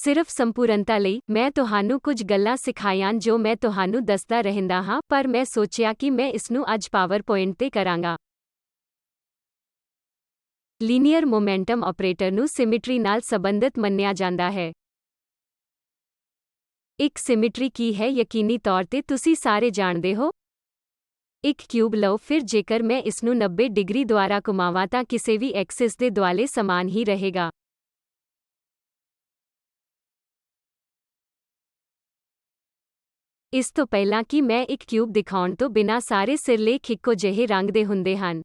ਸਿਰਫ ਸੰਪੂਰਨਤਾ ਲਈ ਮੈਂ ਤੁਹਾਨੂੰ ਕੁਝ ਗੱਲਾਂ ਸਿਖਾਈਆਂ ਜੋ ਮੈਂ ਤੁਹਾਨੂੰ ਦੱਸਦਾ ਰਹਿੰਦਾ ਹਾਂ, ਪਰ ਮੈਂ ਸੋਚਿਆ ਕਿ ਮੈਂ ਇਸ ਨੂੰ ਅੱਜ ਪਾਵਰਪੁਆਇੰਟ ਤੇ ਕਰਾਂਗਾ। ਲੀਨੀਅਰ ਮੋਮੈਂਟਮ ਆਪਰੇਟਰ ਨੂੰ ਸਿਮਿਟਰੀ ਨਾਲ ਸੰਬੰਧਿਤ ਮੰਨਿਆ ਜਾਂਦਾ ਹੈ। ਇੱਕ ਸਿਮਿਟਰੀ ਕੀ ਹੈ? ਯਕੀਨੀ ਤੌਰ ਤੇ ਤੁਸੀਂ ਸਾਰੇ ਜਾਣਦੇ ਹੋ। ਇੱਕ ਕਿਊਬ ਲਓ, ਫਿਰ ਜੇਕਰ ਮੈਂ ਇਸ ਨੂੰ 90 ਡਿਗਰੀ ਦੁਆਰਾ ਘੁਮਾਵਾਂ ਤਾਂ ਕਿਸੇ ਵੀ ਐਕਸਿਸ ਦੇ ਦੁਆਲੇ ਸਮਾਨ ਹੀ ਰਹੇਗਾ। ਇਸ ਤੋਂ ਪਹਿਲਾਂ ਕਿ ਮੈਂ ਇੱਕ ਕਿਊਬ ਦਿਖਾਉਣ ਤੋਂ ਬਿਨਾਂ ਸਾਰੇ ਸਿਰਲੇਖ ਇੱਕੋ ਜਿਹੇ ਰੰਗ ਦੇ ਹੁੰਦੇ ਹਨ।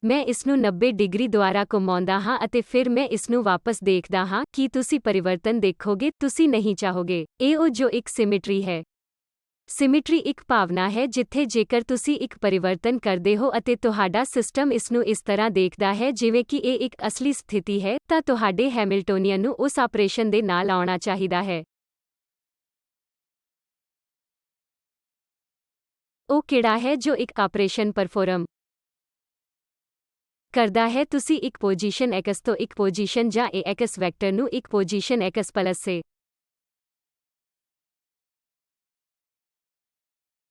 ਮੈਂ ਇਸ ਨੂੰ 90 ਡਿਗਰੀ ਦੁਆਰਾ ਘੁਮਾਉਂਦਾ ਹਾਂ ਅਤੇ ਫਿਰ ਮੈਂ ਇਸ ਨੂੰ ਵਾਪਸ ਦੇਖਦਾ ਹਾਂ। ਕੀ ਤੁਸੀਂ ਪਰਿਵਰਤਨ ਦੇਖੋਗੇ? ਤੁਸੀਂ ਨਹੀਂ ਚਾਹੋਗੇ। ਇਹ ਉਹ ਜੋ ਇੱਕ ਸਿਮਿਟਰੀ ਹੈ। ਸਿਮਿਟਰੀ ਇੱਕ ਭਾਵਨਾ ਹੈ ਜਿੱਥੇ ਜੇਕਰ ਤੁਸੀਂ ਇੱਕ ਪਰਿਵਰਤਨ ਕਰਦੇ ਹੋ ਅਤੇ ਤੁਹਾਡਾ ਸਿਸਟਮ ਇਸ ਨੂੰ ਇਸ ਤਰ੍ਹਾਂ ਦੇਖਦਾ ਹੈ ਜਿਵੇਂ ਕਿ ਇਹ ਇੱਕ ਅਸਲੀ ਸਥਿਤੀ ਹੈ, ਤਾਂ ਤੁਹਾਡੇ ਹੈਮਿਲਟੋਨੀਅਨ ਨੂੰ ਉਸ ਆਪਰੇਸ਼ਨ ਦੇ ਨਾਲ ਆਉਣਾ ਚਾਹੀਦਾ ਹੈ। ਉਹ ਕਿਹੜਾ ਹੈ ਜੋ ਇੱਕ ਆਪਰੇਸ਼ਨ ਪਰਫਾਰਮ ਕਰਦਾ ਹੈ? ਤੁਸੀਂ ਇੱਕ ਪੋਜੀਸ਼ਨ x ਤੋਂ ਇੱਕ ਪੋਜੀਸ਼ਨ ਜਾਂ a x ਵੈਕਟਰ ਨੂੰ ਇੱਕ ਪੋਜੀਸ਼ਨ x ਪਲੱਸ a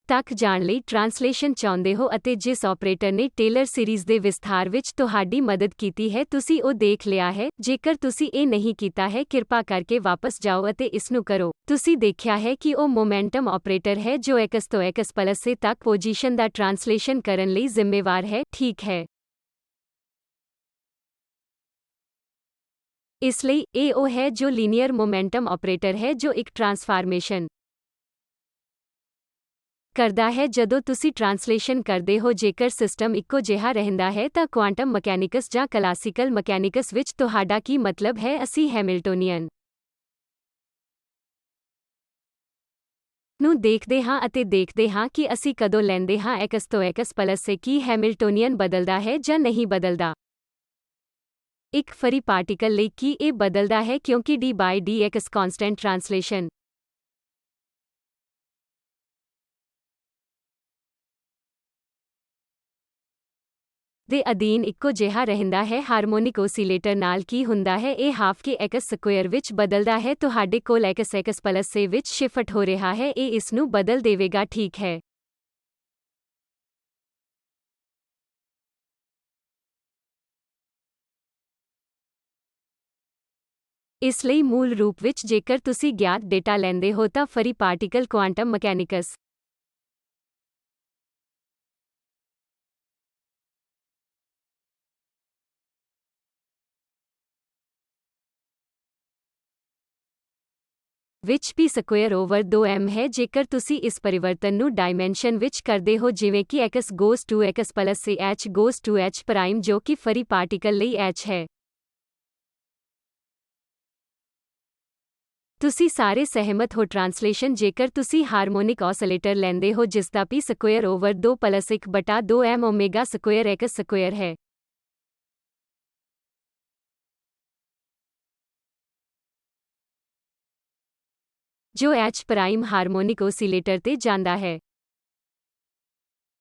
ਤੱਕ ਜਾਣ ਲਈ ਟ੍ਰਾਂਸਲੇਸ਼ਨ ਚਾਹੁੰਦੇ ਹੋ ਅਤੇ ਜਿਸ ਆਪਰੇਟਰ ਨੇ ਟੇਲਰ ਸੀਰੀਜ਼ ਦੇ ਵਿਸਥਾਰ ਵਿੱਚ ਤੁਹਾਡੀ ਮਦਦ ਕੀਤੀ ਹੈ ਤੁਸੀਂ ਉਹ ਦੇਖ ਲਿਆ ਹੈ। ਜੇਕਰ ਤੁਸੀਂ ਇਹ ਨਹੀਂ ਕੀਤਾ ਹੈ, ਕਿਰਪਾ ਕਰਕੇ ਵਾਪਸ ਜਾਓ ਅਤੇ ਇਸ ਨੂੰ ਕਰੋ। ਤੁਸੀਂ ਦੇਖਿਆ ਹੈ ਕਿ ਉਹ ਮੋਮੈਂਟਮ ਆਪਰੇਟਰ ਹੈ ਜੋ x ਤੋਂ x ਪਲੱਸ a ਤੱਕ ਪੋਜੀਸ਼ਨ ਦਾ ਟ੍ਰਾਂਸਲੇਸ਼ਨ ਕਰਨ ਲਈ ਜ਼ਿੰਮੇਵਾਰ ਹੈ, ਠੀਕ ਹੈ। ਇਸ ਲਈ ਇਹ ਉਹ ਹੈ ਜੋ ਲੀਨੀਅਰ ਮੋਮੈਂਟਮ ਆਪਰੇਟਰ ਹੈ ਜੋ ਇੱਕ ਟ੍ਰਾਂਸਫਾਰਮੇਸ਼ਨ ਕਰਦਾ ਹੈ। ਜਦੋਂ ਤੁਸੀਂ ਟ੍ਰਾਂਸਲੇਸ਼ਨ ਕਰਦੇ ਹੋ, ਜੇਕਰ ਸਿਸਟਮ ਇੱਕੋ ਜਿਹਾ ਰਹਿੰਦਾ ਹੈ ਤਾਂ ਕੁਆਂਟਮ ਮਕੈਨਿਕਸ ਜਾਂ ਕਲਾਸੀਕਲ ਮਕੈਨਿਕਸ ਵਿੱਚ ਤੁਹਾਡਾ ਕੀ ਮਤਲਬ ਹੈ? ਅਸੀਂ ਹੈਮਿਲਟੋਨੀਅਨ ਨੂੰ ਦੇਖਦੇ ਹਾਂ ਅਤੇ ਦੇਖਦੇ ਹਾਂ ਕਿ ਅਸੀਂ ਕਦੋਂ ਲੈਂਦੇ ਹਾਂ x ਤੋਂ x plus a। Ki Hamiltonian ਬਦਲਦਾ ਹੈ ਜਾਂ ਨਹੀਂ ਬਦਲਦਾ? ਇੱਕ ਫਰੀ ਪਾਰਟੀਕਲ ਲਈ ਕੀ ਇਹ ਬਦਲਦਾ ਹੈ ਕਿਉਂਕਿ d/dx ਕਾਂਸਟੈਂਟ ਟ੍ਰਾਂਸਲੇਸ਼ਨ ਦੇ ਅਧੀਨ ਇੱਕੋ ਜਿਹਾ ਰਹਿੰਦਾ ਹੈ। ਹਾਰਮੋਨਿਕ ਓਸੀਲੇਟਰ ਨਾਲ ਕੀ ਹੁੰਦਾ ਹੈ? ਇਹ ਹਾਫ ਕੇ x ਸਕੁਏਅਰ ਵਿੱਚ ਬਦਲਦਾ ਹੈ। ਤੁਹਾਡੇ ਕੋਲ x ਪਲੱਸ a ਵਿੱਚ ਸ਼ਿਫਟ ਹੋ ਰਿਹਾ ਹੈ, ਇਹ ਇਸ ਨੂੰ ਬਦਲ ਦੇਵੇਗਾ, ਠੀਕ ਹੈ। ਇਸ ਲਈ ਮੂਲ ਰੂਪ ਵਿੱਚ ਜੇਕਰ ਤੁਸੀਂ ਗਿਆਤ ਡੇਟਾ ਲੈਂਦੇ ਹੋ ਤਾਂ ਫਰੀ ਪਾਰਟੀਕਲ ਕੁਆਂਟਮ ਮਕੈਨਿਕਸ ਵਿੱਚ p ਸਕੁਏਅਰ ਓਵਰ 2m ਹੈ। ਜੇਕਰ ਤੁਸੀਂ ਇਸ ਪਰਿਵਰਤਨ ਨੂੰ ਡਾਇਮੈਂਸ਼ਨ ਵਿੱਚ ਕਰਦੇ ਹੋ ਜਿਵੇਂ ਕਿ x goes to x plus a h goes to h prime ਜੋ ਕਿ ਫਰੀ ਪਾਰਟੀਕਲ ਲਈ h ਹੈ। ਤੁਸੀਂ ਸਾਰੇ ਸਹਿਮਤ ਹੋ? ਟ੍ਰਾਂਸਲੇਸ਼ਨ ਜੇਕਰ ਤੁਸੀਂ ਹਾਰਮੋਨਿਕ ਓਸੀਲੇਟਰ ਲੈਂਦੇ ਹੋ ਜਿਸਦਾ p square over 2 plus 1/2m omega square x square ਹੈ। ਜੋ h ਪ੍ਰਾਈਮ ਹਾਰਮੋਨਿਕ ਓਸੀਲੇਟਰ ਤੇ ਜਾਂਦਾ ਹੈ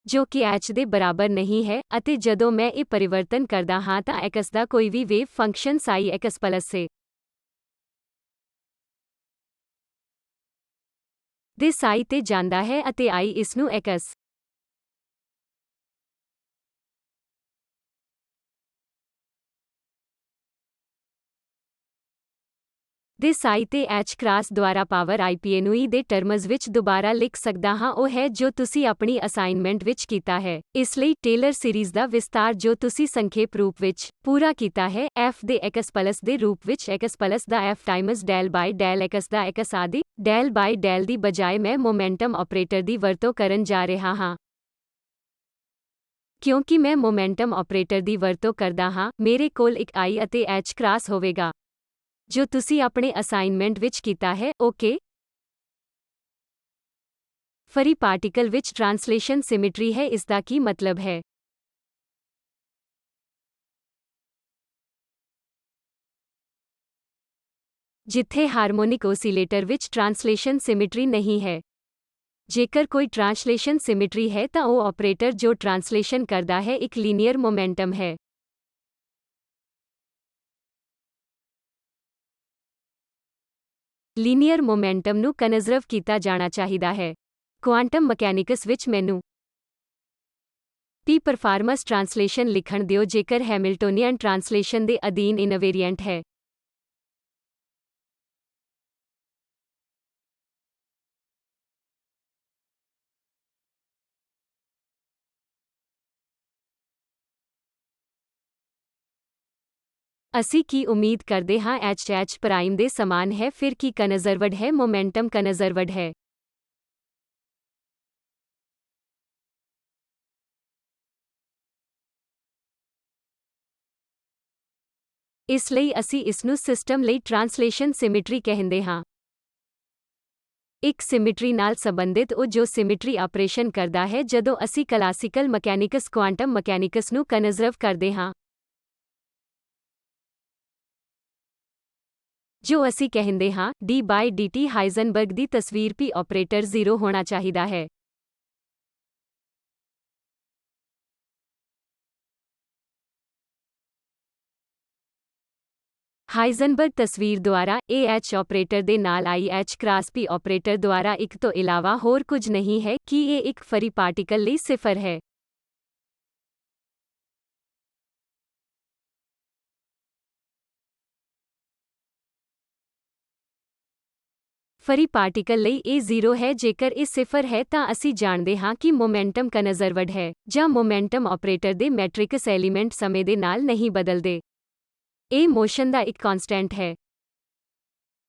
ਜੋ ਕਿ h ਦੇ ਬਰਾਬਰ ਨਹੀਂ ਹੈ, ਅਤੇ ਜਦੋਂ ਮੈਂ ਇਹ ਪਰਿਵਰਤਨ ਕਰਦਾ ਹਾਂ ਤਾਂ x ਦਾ ਕੋਈ ਵੀ wave function psi x plus a ਦੇ psi ਤੇ ਜਾਂਦਾ ਹੈ ਅਤੇ I ਇਸ ਨੂੰ x ਦੇ psi ਤੇ h ਕ੍ਰਾਸ ਦੁਆਰਾ ਪਾਵਰ IPA ਨੂੰ E ਦੇ ਟਰਮਜ਼ ਵਿੱਚ ਦੁਬਾਰਾ ਲਿਖ ਸਕਦਾ ਹਾਂ। ਉਹ ਹੈ ਜੋ ਤੁਸੀਂ ਆਪਣੀ ਅਸਾਈਨਮੈਂਟ ਵਿੱਚ ਕੀਤਾ ਹੈ। ਇਸ ਲਈ ਟੇਲਰ ਸੀਰੀਜ਼ ਦਾ ਵਿਸਤਾਰ ਜੋ ਤੁਸੀਂ ਸੰਖੇਪ ਰੂਪ ਵਿੱਚ ਪੂਰਾ ਕੀਤਾ ਹੈ, f ਦੇ x ਪਲੱਸ ਦੇ ਰੂਪ ਵਿੱਚ x ਪਲੱਸ ਦਾ f ਟਾਈਮਜ਼ ਡੈਲ ਬਾਈ ਡੈਲ x ਦਾ x ਆਦਿ। ਡੈਲ ਬਾਈ ਡੈਲ ਦੀ ਬਜਾਏ ਮੈਂ ਮੋਮੈਂਟਮ ਆਪਰੇਟਰ ਦੀ ਵਰਤੋਂ ਕਰਨ ਜਾ ਰਿਹਾ ਹਾਂ। ਕਿਉਂਕਿ ਮੈਂ ਮੋਮੈਂਟਮ ਆਪਰੇਟਰ ਦੀ ਵਰਤੋਂ ਕਰਦਾ ਹਾਂ, ਮੇਰੇ ਕੋਲ ਇੱਕ I ਅਤੇ h ਕ੍ਰਾਸ ਹੋਵੇਗਾ ਜੋ ਤੁਸੀਂ ਆਪਣੇ ਅਸਾਈਨਮੈਂਟ ਵਿੱਚ ਕੀਤਾ ਹੈ, ਓਕੇ। ਫਰੀ ਪਾਰਟੀਕਲ ਵਿੱਚ ਟ੍ਰਾਂਸਲੇਸ਼ਨ ਸਿਮਿਟਰੀ ਹੈ। ਇਸ ਦਾ ਕੀ ਮਤਲਬ ਹੈ? ਜਿੱਥੇ ਹਾਰਮੋਨਿਕ ਓਸੀਲੇਟਰ ਵਿੱਚ ਟ੍ਰਾਂਸਲੇਸ਼ਨ ਸਿਮਿਟਰੀ ਨਹੀਂ ਹੈ। ਜੇਕਰ ਕੋਈ ਟ੍ਰਾਂਸਲੇਸ਼ਨ ਸਿਮਿਟਰੀ ਹੈ ਤਾਂ ਉਹ ਆਪਰੇਟਰ ਜੋ ਟ੍ਰਾਂਸਲੇਸ਼ਨ ਕਰਦਾ ਹੈ ਇੱਕ ਲੀਨੀਅਰ ਮੋਮੈਂਟਮ ਹੈ। ਲੀਨੀਅਰ ਮੋਮੈਂਟਮ ਨੂੰ ਕਨਜ਼ਰਵ ਕੀਤਾ ਜਾਣਾ ਚਾਹੀਦਾ ਹੈ। ਕੁਆਂਟਮ ਮਕੈਨਿਕਸ ਵਿੱਚ ਮੈਨੂੰ ਪੀ ਪਰਫਾਰਮੈਂਸ ਟ੍ਰਾਂਸਲੇਸ਼ਨ ਲਿਖਣ ਦਿਓ ਜੇਕਰ ਹੈਮਿਲਟੋਨੀਅਨ ਟ੍ਰਾਂਸਲੇਸ਼ਨ ਦੇ ਅਧੀਨ ਇਨਵੇਰੀਐਂਟ ਹੈ। ਅਸੀਂ ਕੀ ਉਮੀਦ ਕਰਦੇ ਹਾਂ h ਪ੍ਰਾਈਮ ਦੇ ਸਮਾਨ ਹੈ ਫਿਰ ਕੀ ਕਨਜ਼ਰਵਡ ਹੈ ਮੋਮੈਂਟਮ ਕਨਜ਼ਰਵਡ ਹੈ। ਇਸ ਲਈ ਅਸੀਂ ਇਸ ਨੂੰ ਸਿਸਟਮ ਲਈ ਟ੍ਰਾਂਸਲੇਸ਼ਨ ਸਿਮਿਟਰੀ ਕਹਿੰਦੇ ਹਾਂ। ਇੱਕ ਸਿਮਿਟਰੀ ਨਾਲ ਸੰਬੰਧਿਤ ਉਹ ਜੋ ਸਿਮਿਟਰੀ ਆਪਰੇਸ਼ਨ ਕਰਦਾ ਹੈ ਜਦੋਂ ਅਸੀਂ ਕਲਾਸੀਕਲ ਮਕੈਨਿਕਸ ਕੁਆਂਟਮ ਮਕੈਨਿਕਸ ਨੂੰ ਕਨਜ਼ਰਵ ਕਰਦੇ ਹਾਂ। ਜੋ ਅਸੀਂ ਕਹਿੰਦੇ ਹਾਂ d/dt ਹਾਈਜ਼ਨਬਰਗ ਦੀ ਤਸਵੀਰ p ਆਪਰੇਟਰ 0 ਹੋਣਾ ਚਾਹੀਦਾ ਹੈ। ਹਾਈਜ਼ਨਬਰਗ ਤਸਵੀਰ ਦੁਆਰਾ ਇਹ ਆਪਰੇਟਰ ਦੇ ਨਾਲ h ਕ੍ਰਾਸ p ਆਪਰੇਟਰ ਦੁਆਰਾ 1 ਤੋਂ ਇਲਾਵਾ ਹੋਰ ਕੁਝ ਨਹੀਂ ਹੈ ਕਿ ਇਹ ਇੱਕ ਫਰੀ ਪਾਰਟੀਕਲ ਲਈ ਸਿਫਰ ਹੈ। ਫਰੀ ਪਾਰਟੀਕਲ ਲਈ ਇਹ 0 ਹੈ ਜੇਕਰ ਇਹ ਸਿਫਰ ਹੈ ਤਾਂ ਅਸੀਂ ਜਾਣਦੇ ਹਾਂ ਕਿ ਮੋਮੈਂਟਮ ਕਨਜ਼ਰਵਡ ਹੈ ਜਾਂ ਮੋਮੈਂਟਮ ਆਪਰੇਟਰ ਦੇ ਮੈਟ੍ਰਿਕਸ ਐਲੀਮੈਂਟ ਸਮੇਂ ਦੇ ਨਾਲ ਨਹੀਂ ਬਦਲਦੇ। ਇਹ ਮੋਸ਼ਨ ਦਾ ਇੱਕ ਕਾਂਸਟੈਂਟ ਹੈ।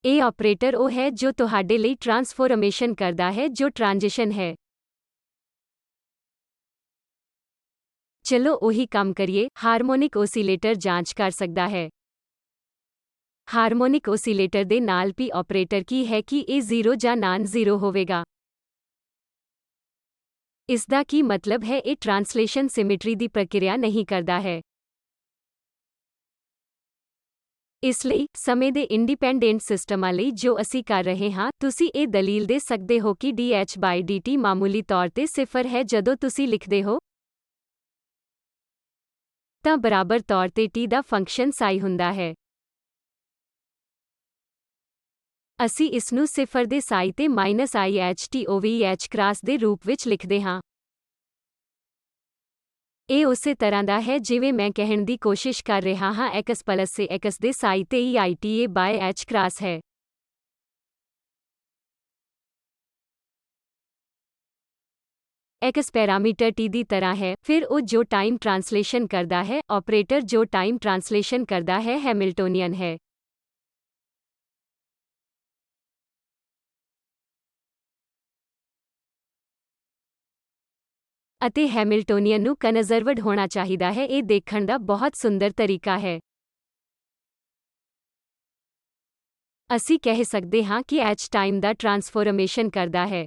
ਇਹ ਆਪਰੇਟਰ ਉਹ ਹੈ ਜੋ ਤੁਹਾਡੇ ਲਈ ਟ੍ਰਾਂਸਫੋਰਮੇਸ਼ਨ ਕਰਦਾ ਹੈ ਜੋ ਟ੍ਰਾਂਜੀਸ਼ਨ ਹੈ। ਚਲੋ ਉਹੀ ਕੰਮ ਕਰੀਏ। ਹਾਰਮੋਨਿਕ ਓਸੀਲੇਟਰ ਜਾਂਚ ਕਰ ਸਕਦਾ ਹੈ। ਹਾਰਮੋਨਿਕ ਓਸੀਲੇਟਰ ਦੇ ਨਾਲ p ਆਪਰੇਟਰ ਕੀ ਹੈ ਕਿ ਇਹ 0 ਜਾਂ ਨਾਨ-0 ਹੋਵੇਗਾ। ਇਸ ਦਾ ਕੀ ਮਤਲਬ ਹੈ ਇਹ ਟ੍ਰਾਂਸਲੇਸ਼ਨ ਸਿਮਿਟਰੀ ਦੀ ਪ੍ਰਕਿਰਿਆ ਨਹੀਂ ਕਰਦਾ ਹੈ। ਇਸ ਲਈ ਸਮੇਂ ਦੇ ਇੰਡੀਪੈਂਡੈਂਟ ਸਿਸਟਮਾਂ ਲਈ ਜੋ ਅਸੀਂ ਕਰ ਰਹੇ ਹਾਂ ਤੁਸੀਂ ਇਹ ਦਲੀਲ ਦੇ ਸਕਦੇ ਹੋ ਕਿ dh/dt ਮਾਮੂਲੀ ਤੌਰ ਤੇ ਸਿਫਰ ਹੈ ਜਦੋਂ ਤੁਸੀਂ ਲਿਖਦੇ ਹੋ ਤਾਂ ਬਰਾਬਰ ਤੌਰ ਤੇ t ਦਾ ਫੰਕਸ਼ਨ psi ਹੁੰਦਾ ਹੈ। ਅਸੀਂ ਇਸ ਨੂੰ ਸਿਫਰ ਦੇ psi ਤੇ -ihTOVEH ਕ੍ਰਾਸ ਦੇ ਰੂਪ ਵਿੱਚ ਲਿਖਦੇ ਹਾਂ। ਇਹ ਉਸੇ ਤਰ੍ਹਾਂ ਦਾ ਹੈ ਜਿਵੇਂ ਮੈਂ ਕਹਿਣ ਦੀ ਕੋਸ਼ਿਸ਼ ਕਰ ਰਿਹਾ ਹਾਂ x ਪਲੱਸ x ਦੇ psi ਤੇ EITA/h ਕ੍ਰਾਸ ਹੈ। x ਪੈਰਾਮੀਟਰ t ਦੀ ਤਰ੍ਹਾਂ ਹੈ ਫਿਰ ਉਹ ਜੋ ਟਾਈਮ ਟ੍ਰਾਂਸਲੇਸ਼ਨ ਕਰਦਾ ਹੈ ਆਪਰੇਟਰ ਜੋ ਟਾਈਮ ਟ੍ਰਾਂਸਲੇਸ਼ਨ ਕਰਦਾ ਹੈ ਹੈਮਿਲਟੋਨੀਅਨ ਹੈ। ਅਤੇ ਹੈਮਿਲਟੋਨੀਅਨ ਨੂੰ ਕਨਜ਼ਰਵਡ ਹੋਣਾ ਚਾਹੀਦਾ ਹੈ। ਇਹ ਦੇਖਣ ਦਾ ਬਹੁਤ ਸੁੰਦਰ ਤਰੀਕਾ ਹੈ। ਅਸੀਂ ਕਹਿ ਸਕਦੇ ਹਾਂ ਕਿ h ਟਾਈਮ ਦਾ ਟ੍ਰਾਂਸਫੋਰਮੇਸ਼ਨ ਕਰਦਾ ਹੈ।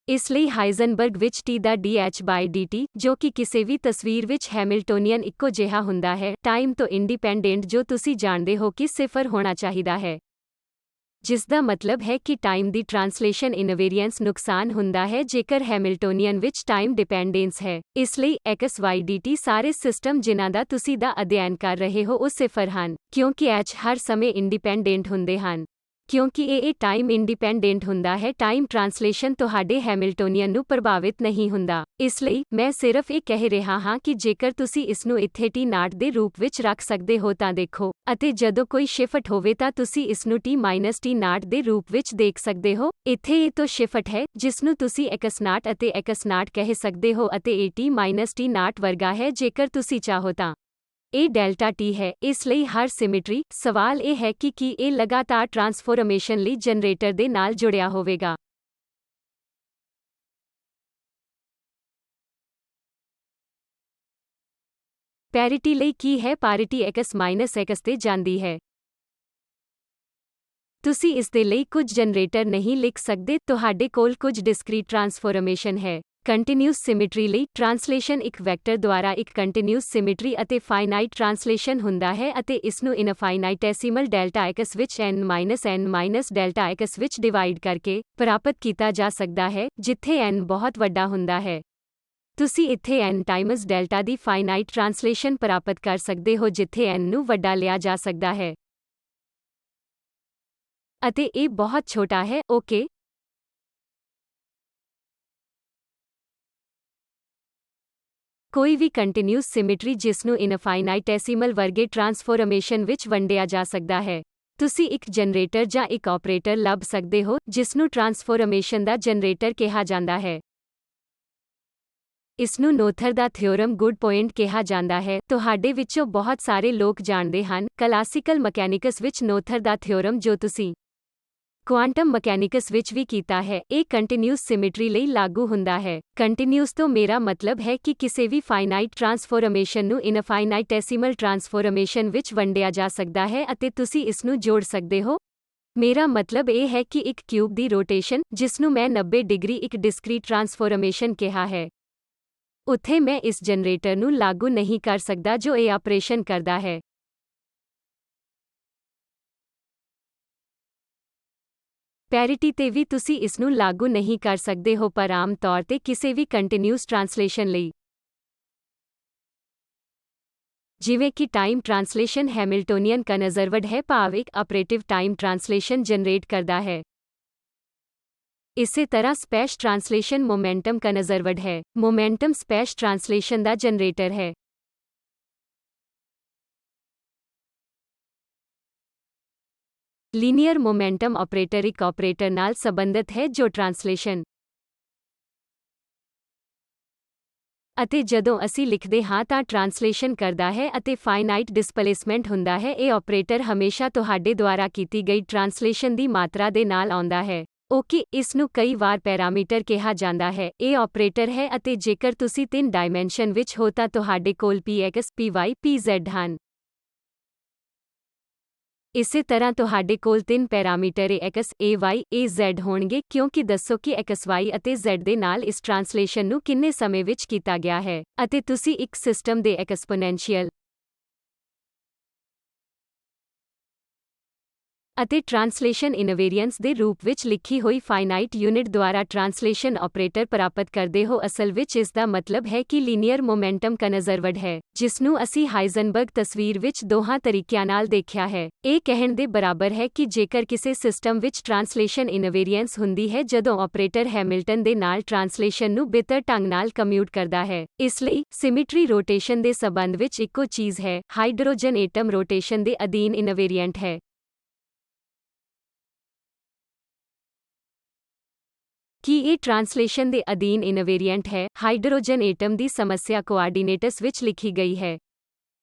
ਇਸ ਲਈ ਹਾਈਜ਼ਨਬਰਗ ਵਿੱਚ t ਦਾ dh/dt ਜੋ ਕਿ ਕਿਸੇ ਵੀ ਤਸਵੀਰ ਵਿੱਚ ਹੈਮਿਲਟੋਨੀਅਨ ਇੱਕੋ ਜਿਹਾ ਹੁੰਦਾ ਹੈ ਟਾਈਮ ਤੋਂ ਇੰਡੀਪੈਂਡੈਂਟ ਜੋ ਤੁਸੀਂ ਜਾਣਦੇ ਹੋ ਕਿ ਸਿਫਰ ਹੋਣਾ ਚਾਹੀਦਾ ਹੈ। ਜਿਸ ਦਾ ਮਤਲਬ ਹੈ ਕਿ ਟਾਈਮ ਦੀ ਟ੍ਰਾਂਸਲੇਸ਼ਨ ਇਨਵੇਰੀਐਂਸ ਨੁਕਸਾਨ ਹੁੰਦਾ ਹੈ ਜੇਕਰ ਹੈਮਿਲਟੋਨੀਅਨ ਵਿੱਚ ਟਾਈਮ ਡਿਪੈਂਡੈਂਸ ਹੈ। ਇਸ ਲਈ x/y/dt ਸਾਰੇ ਸਿਸਟਮ ਜਿਨ੍ਹਾਂ ਦਾ ਤੁਸੀਂ ਦਾ ਅਧਿਐਨ ਕਰ ਰਹੇ ਹੋ ਉਹ ਸਿਫਰ ਹਨ ਕਿਉਂਕਿ h ਹਰ ਸਮੇਂ ਇੰਡੀਪੈਂਡੈਂਟ ਹੁੰਦੇ ਹਨ। ਕਿਉਂਕਿ ਇਹ ਟਾਈਮ ਇੰਡੀਪੈਂਡੈਂਟ ਹੁੰਦਾ ਹੈ ਟਾਈਮ ਟ੍ਰਾਂਸਲੇਸ਼ਨ ਤੁਹਾਡੇ ਹੈਮਿਲਟੋਨੀਅਨ ਨੂੰ ਪ੍ਰਭਾਵਿਤ ਨਹੀਂ ਹੁੰਦਾ। ਇਸ ਲਈ ਮੈਂ ਸਿਰਫ ਇਹ ਕਹਿ ਰਿਹਾ ਹਾਂ ਕਿ ਜੇਕਰ ਤੁਸੀਂ ਇਸ ਨੂੰ ਇੱਥੇ t0 ਦੇ ਰੂਪ ਵਿੱਚ ਰੱਖ ਸਕਦੇ ਹੋ ਤਾਂ ਦੇਖੋ ਅਤੇ ਜਦੋਂ ਕੋਈ ਸ਼ਿਫਟ ਹੋਵੇ ਤਾਂ ਤੁਸੀਂ ਇਸ ਨੂੰ t-t0 ਦੇ ਰੂਪ ਵਿੱਚ ਦੇਖ ਸਕਦੇ ਹੋ। ਇੱਥੇ ਇਹ ਤੋਂ ਸ਼ਿਫਟ ਹੈ ਜਿਸ ਨੂੰ ਤੁਸੀਂ x0 ਅਤੇ x0 ਕਹਿ ਸਕਦੇ ਹੋ ਅਤੇ ਇਹ t-t0 ਵਰਗਾ ਹੈ ਜੇਕਰ ਤੁਸੀਂ ਚਾਹੋ ਤਾਂ। ਇਹ ਡੈਲਟਾ t ਹੈ। ਇਸ ਲਈ ਹਰ ਸਿਮਿਟਰੀ ਸਵਾਲ ਇਹ ਹੈ ਕਿ ਕੀ ਇਹ ਲਗਾਤਾਰ ਟ੍ਰਾਂਸਫੋਰਮੇਸ਼ਨ ਲਈ ਜਨਰੇਟਰ ਦੇ ਨਾਲ ਜੁੜਿਆ ਹੋਵੇਗਾ। ਪੈਰਿਟੀ ਲਈ ਕੀ ਹੈ ਪਾਰਿਟੀ x-x ਤੇ ਜਾਂਦੀ ਹੈ। ਤੁਸੀਂ ਇਸ ਦੇ ਲਈ ਕੁਝ ਜਨਰੇਟਰ ਨਹੀਂ ਲਿਖ ਸਕਦੇ ਤੁਹਾਡੇ ਕੋਲ ਕੁਝ ਡਿਸਕ੍ਰੀਟ ਟ੍ਰਾਂਸਫੋਰਮੇਸ਼ਨ ਹੈ। ਕੰਟੀਨਿਊਸ ਸਿਮਿਟਰੀ ਲਈ ਟ੍ਰਾਂਸਲੇਸ਼ਨ ਇੱਕ ਵੈਕਟਰ ਦੁਆਰਾ ਇੱਕ ਕੰਟੀਨਿਊਸ ਸਿਮਿਟਰੀ ਅਤੇ ਫਾਈਨਾਈਟ ਟ੍ਰਾਂਸਲੇਸ਼ਨ ਹੁੰਦਾ ਹੈ ਅਤੇ ਇਸ ਨੂੰ ਇਨਫਾਈਨਾਈਟੈਸੀਮਲ ਡੈਲਟਾ x ਵਿੱਚ n-n ਡੈਲਟਾ x ਵਿੱਚ ਡਿਵਾਈਡ ਕਰਕੇ ਪ੍ਰਾਪਤ ਕੀਤਾ ਜਾ ਸਕਦਾ ਹੈ ਜਿੱਥੇ n ਬਹੁਤ ਵੱਡਾ ਹੁੰਦਾ ਹੈ। ਤੁਸੀਂ ਇੱਥੇ n ਟਾਈਮਸ ਡੈਲਟਾ ਦੀ ਫਾਈਨਾਈਟ ਟ੍ਰਾਂਸਲੇਸ਼ਨ ਪ੍ਰਾਪਤ ਕਰ ਸਕਦੇ ਹੋ ਜਿੱਥੇ n ਨੂੰ ਵੱਡਾ ਲਿਆ ਜਾ ਸਕਦਾ ਹੈ ਅਤੇ ਇਹ ਬਹੁਤ ਛੋਟਾ ਹੈ, ਓਕੇ। ਕੋਈ ਵੀ ਕੰਟੀਨਿਊਸ ਸਿਮੈਟਰੀ ਜਿਸ ਨੂੰ ਇਨਫਾਈਨਾਈਟੈਸੀਮਲ ਵਰਗੇ ਟ੍ਰਾਂਸਫੋਰਮੇਸ਼ਨ ਵਿੱਚ ਵੰਡਿਆ ਜਾ ਸਕਦਾ ਹੈ। ਤੁਸੀਂ ਇੱਕ ਜਨਰੇਟਰ ਜਾਂ ਇੱਕ ਆਪਰੇਟਰ ਲੱਭ ਸਕਦੇ ਹੋ ਜਿਸ ਨੂੰ ਟ੍ਰਾਂਸਫੋਰਮੇਸ਼ਨ ਦਾ ਜਨਰੇਟਰ ਕਿਹਾ ਜਾਂਦਾ ਹੈ। ਇਸ ਨੂੰ ਨੋਥਰ ਦਾ ਥਿਓਰਮ ਗੁੱਡ ਪੁਆਇੰਟ ਕਿਹਾ ਜਾਂਦਾ ਹੈ। ਤੁਹਾਡੇ ਵਿੱਚੋਂ ਬਹੁਤ ਸਾਰੇ ਲੋਕ ਜਾਣਦੇ ਹਨ ਕਲਾਸੀਕਲ ਮਕੈਨਿਕਸ ਵਿੱਚ ਨੋਥਰ ਦਾ ਥਿਓਰਮ ਜੋ ਤੁਸੀਂ ਕੁਆਂਟਮ ਮਕੈਨਿਕਸ ਵਿੱਚ ਵੀ ਕੀਤਾ ਹੈ। ਇਹ ਕੰਟੀਨਿਊਸ ਸਿਮੈਟਰੀ ਲਈ ਲਾਗੂ ਹੁੰਦਾ ਹੈ। ਕੰਟੀਨਿਊਸ ਤੋਂ ਮੇਰਾ ਮਤਲਬ ਹੈ ਕਿ ਕਿਸੇ ਵੀ ਫਾਈਨਾਈਟ ਟ੍ਰਾਂਸਫੋਰਮੇਸ਼ਨ ਨੂੰ ਇਨਫਾਈਨਾਈਟੈਸੀਮਲ ਟ੍ਰਾਂਸਫੋਰਮੇਸ਼ਨ ਵਿੱਚ ਵੰਡਿਆ ਜਾ ਸਕਦਾ ਹੈ ਅਤੇ ਤੁਸੀਂ ਇਸ ਨੂੰ ਜੋੜ ਸਕਦੇ ਹੋ। ਮੇਰਾ ਮਤਲਬ ਇਹ ਹੈ ਕਿ ਇੱਕ ਕਿਊਬ ਦੀ ਰੋਟੇਸ਼ਨ ਜਿਸ ਨੂੰ ਮੈਂ 90 ਡਿਗਰੀ ਇੱਕ ਡਿਸਕ੍ਰੀਟ ਟ੍ਰਾਂਸਫੋਰਮੇਸ਼ਨ ਕਿਹਾ ਹੈ ਉੱਥੇ ਮੈਂ ਇਸ ਜਨਰੇਟਰ ਨੂੰ ਲਾਗੂ ਨਹੀਂ ਕਰ ਸਕਦਾ ਜੋ ਇਹ ਆਪਰੇਸ਼ਨ ਕਰਦਾ ਹੈ। ਪੈਰਿਟੀ ਤੇ ਵੀ ਤੁਸੀਂ ਇਸ ਨੂੰ ਲਾਗੂ ਨਹੀਂ ਕਰ ਸਕਦੇ ਹੋ ਪਰ ਆਮ ਤੌਰ ਤੇ ਕਿਸੇ ਵੀ ਕੰਟੀਨਿਊਸ ਟ੍ਰਾਂਸਲੇਸ਼ਨ ਲਈ ਜਿਵੇਂ ਕਿ ਟਾਈਮ ਟ੍ਰਾਂਸਲੇਸ਼ਨ ਹੈਮਿਲਟੋਨੀਅਨ ਕਨਜ਼ਰਵਡ ਹੈ ਭਾਵ ਇੱਕ ਆਪਰੇਟਿਵ ਟਾਈਮ ਟ੍ਰਾਂਸਲੇਸ਼ਨ ਜਨਰੇਟ ਕਰਦਾ ਹੈ। ਇਸੇ ਤਰ੍ਹਾਂ ਸਪੈਸ਼ ਟ੍ਰਾਂਸਲੇਸ਼ਨ ਮੋਮੈਂਟਮ ਕਨਜ਼ਰਵਡ ਹੈ। ਮੋਮੈਂਟਮ ਸਪੈਸ਼ ਟ੍ਰਾਂਸਲੇਸ਼ਨ ਦਾ ਜਨਰੇਟਰ ਹੈ। ਲੀਨੀਅਰ ਮੋਮੈਂਟਮ ਆਪਰੇਟਰ ਇੱਕ ਆਪਰੇਟਰ ਨਾਲ ਸੰਬੰਧਿਤ ਹੈ ਜੋ ਟ੍ਰਾਂਸਲੇਸ਼ਨ ਅਤੇ ਜਦੋਂ ਅਸੀਂ ਲਿਖਦੇ ਹਾਂ ਤਾਂ ਟ੍ਰਾਂਸਲੇਸ਼ਨ ਕਰਦਾ ਹੈ ਅਤੇ ਫਾਈਨਾਈਟ ਡਿਸਪਲੇਸਮੈਂਟ ਹੁੰਦਾ ਹੈ। ਇਹ ਆਪਰੇਟਰ ਹਮੇਸ਼ਾ ਤੁਹਾਡੇ ਦੁਆਰਾ ਕੀਤੀ ਗਈ ਟ੍ਰਾਂਸਲੇਸ਼ਨ ਦੀ ਮਾਤਰਾ ਦੇ ਨਾਲ ਆਉਂਦਾ ਹੈ। ਓਕੇ, ਇਸ ਨੂੰ ਕਈ ਵਾਰ ਪੈਰਾਮੀਟਰ ਕਿਹਾ ਜਾਂਦਾ ਹੈ। ਇਹ ਆਪਰੇਟਰ ਹੈ ਅਤੇ ਜੇਕਰ ਤੁਸੀਂ 3 ਡਾਇਮੈਂਸ਼ਨ ਵਿੱਚ ਹੋ ਤਾਂ ਤੁਹਾਡੇ ਕੋਲ px, py, pz ਹਨ। ਇਸੇ ਤਰ੍ਹਾਂ ਤੁਹਾਡੇ ਕੋਲ 3 ਪੈਰਾਮੀਟਰ ax, ay, az ਹੋਣਗੇ ਕਿਉਂਕਿ ਦੱਸੋ ਕਿ xy ਅਤੇ z ਦੇ ਨਾਲ ਇਸ ਟ੍ਰਾਂਸਲੇਸ਼ਨ ਨੂੰ ਕਿੰਨੇ ਸਮੇਂ ਵਿੱਚ ਕੀਤਾ ਗਿਆ ਹੈ ਅਤੇ ਤੁਸੀਂ ਇੱਕ ਸਿਸਟਮ ਦੇ ਐਕਸਪੋਨੈਂਸ਼ੀਅਲ ਅਤੇ ਟ੍ਰਾਂਸਲੇਸ਼ਨ ਇਨਵੇਰੀਅੰਸ ਦੇ ਰੂਪ ਵਿੱਚ ਲਿਖੀ ਹੋਈ ਫਾਈਨਾਈਟ ਯੂਨਿਟ ਦੁਆਰਾ ਟ੍ਰਾਂਸਲੇਸ਼ਨ ਆਪਰੇਟਰ ਪ੍ਰਾਪਤ ਕਰਦੇ ਹੋ। ਅਸਲ ਵਿੱਚ ਇਸ ਦਾ ਮਤਲਬ ਹੈ ਕਿ ਲੀਨੀਅਰ ਮੋਮੈਂਟਮ ਕਨਜ਼ਰਵਡ ਹੈ ਜਿਸ ਨੂੰ ਅਸੀਂ ਹਾਈਜ਼ਨਬਰਗ ਤਸਵੀਰ ਵਿੱਚ ਦੋਹਾਂ ਤਰੀਕਿਆਂ ਨਾਲ ਦੇਖਿਆ ਹੈ। ਇਹ ਕਹਿਣ ਦੇ ਬਰਾਬਰ ਹੈ ਕਿ ਜੇਕਰ ਕਿਸੇ ਸਿਸਟਮ ਵਿੱਚ ਟ੍ਰਾਂਸਲੇਸ਼ਨ ਇਨਵੇਰੀਅੰਸ ਹੁੰਦੀ ਹੈ ਜਦੋਂ ਆਪਰੇਟਰ ਹੈਮਿਲਟਨ ਦੇ ਨਾਲ ਟ੍ਰਾਂਸਲੇਸ਼ਨ ਨੂੰ ਬਿਹਤਰ ਢੰਗ ਨਾਲ ਕੰਪਿਊਟ ਕਰਦਾ ਹੈ। ਇਸ ਲਈ ਸਿਮੈਟਰੀ ਰੋਟੇਸ਼ਨ ਦੇ ਸਬੰਧ ਵਿੱਚ ਇੱਕੋ ਚੀਜ਼ ਹੈ। ਹਾਈਡਰੋਜਨ ਐਟਮ ਰੋਟੇਸ਼ਨ ਦੇ ਅਧੀਨ ਇਨਵੇਰੀਐਂਟ ਹੈ। ਕੀ ਇਹ ਟ੍ਰਾਂਸਲੇਸ਼ਨ ਦੇ ਅਧੀਨ ਇਨਵੇਰੀਐਂਟ ਹੈ? ਹਾਈਡਰੋਜਨ ਐਟਮ ਦੀ ਸਮੱਸਿਆ ਕੋਆਰਡੀਨੇਟਸ ਵਿੱਚ ਲਿਖੀ ਗਈ ਹੈ।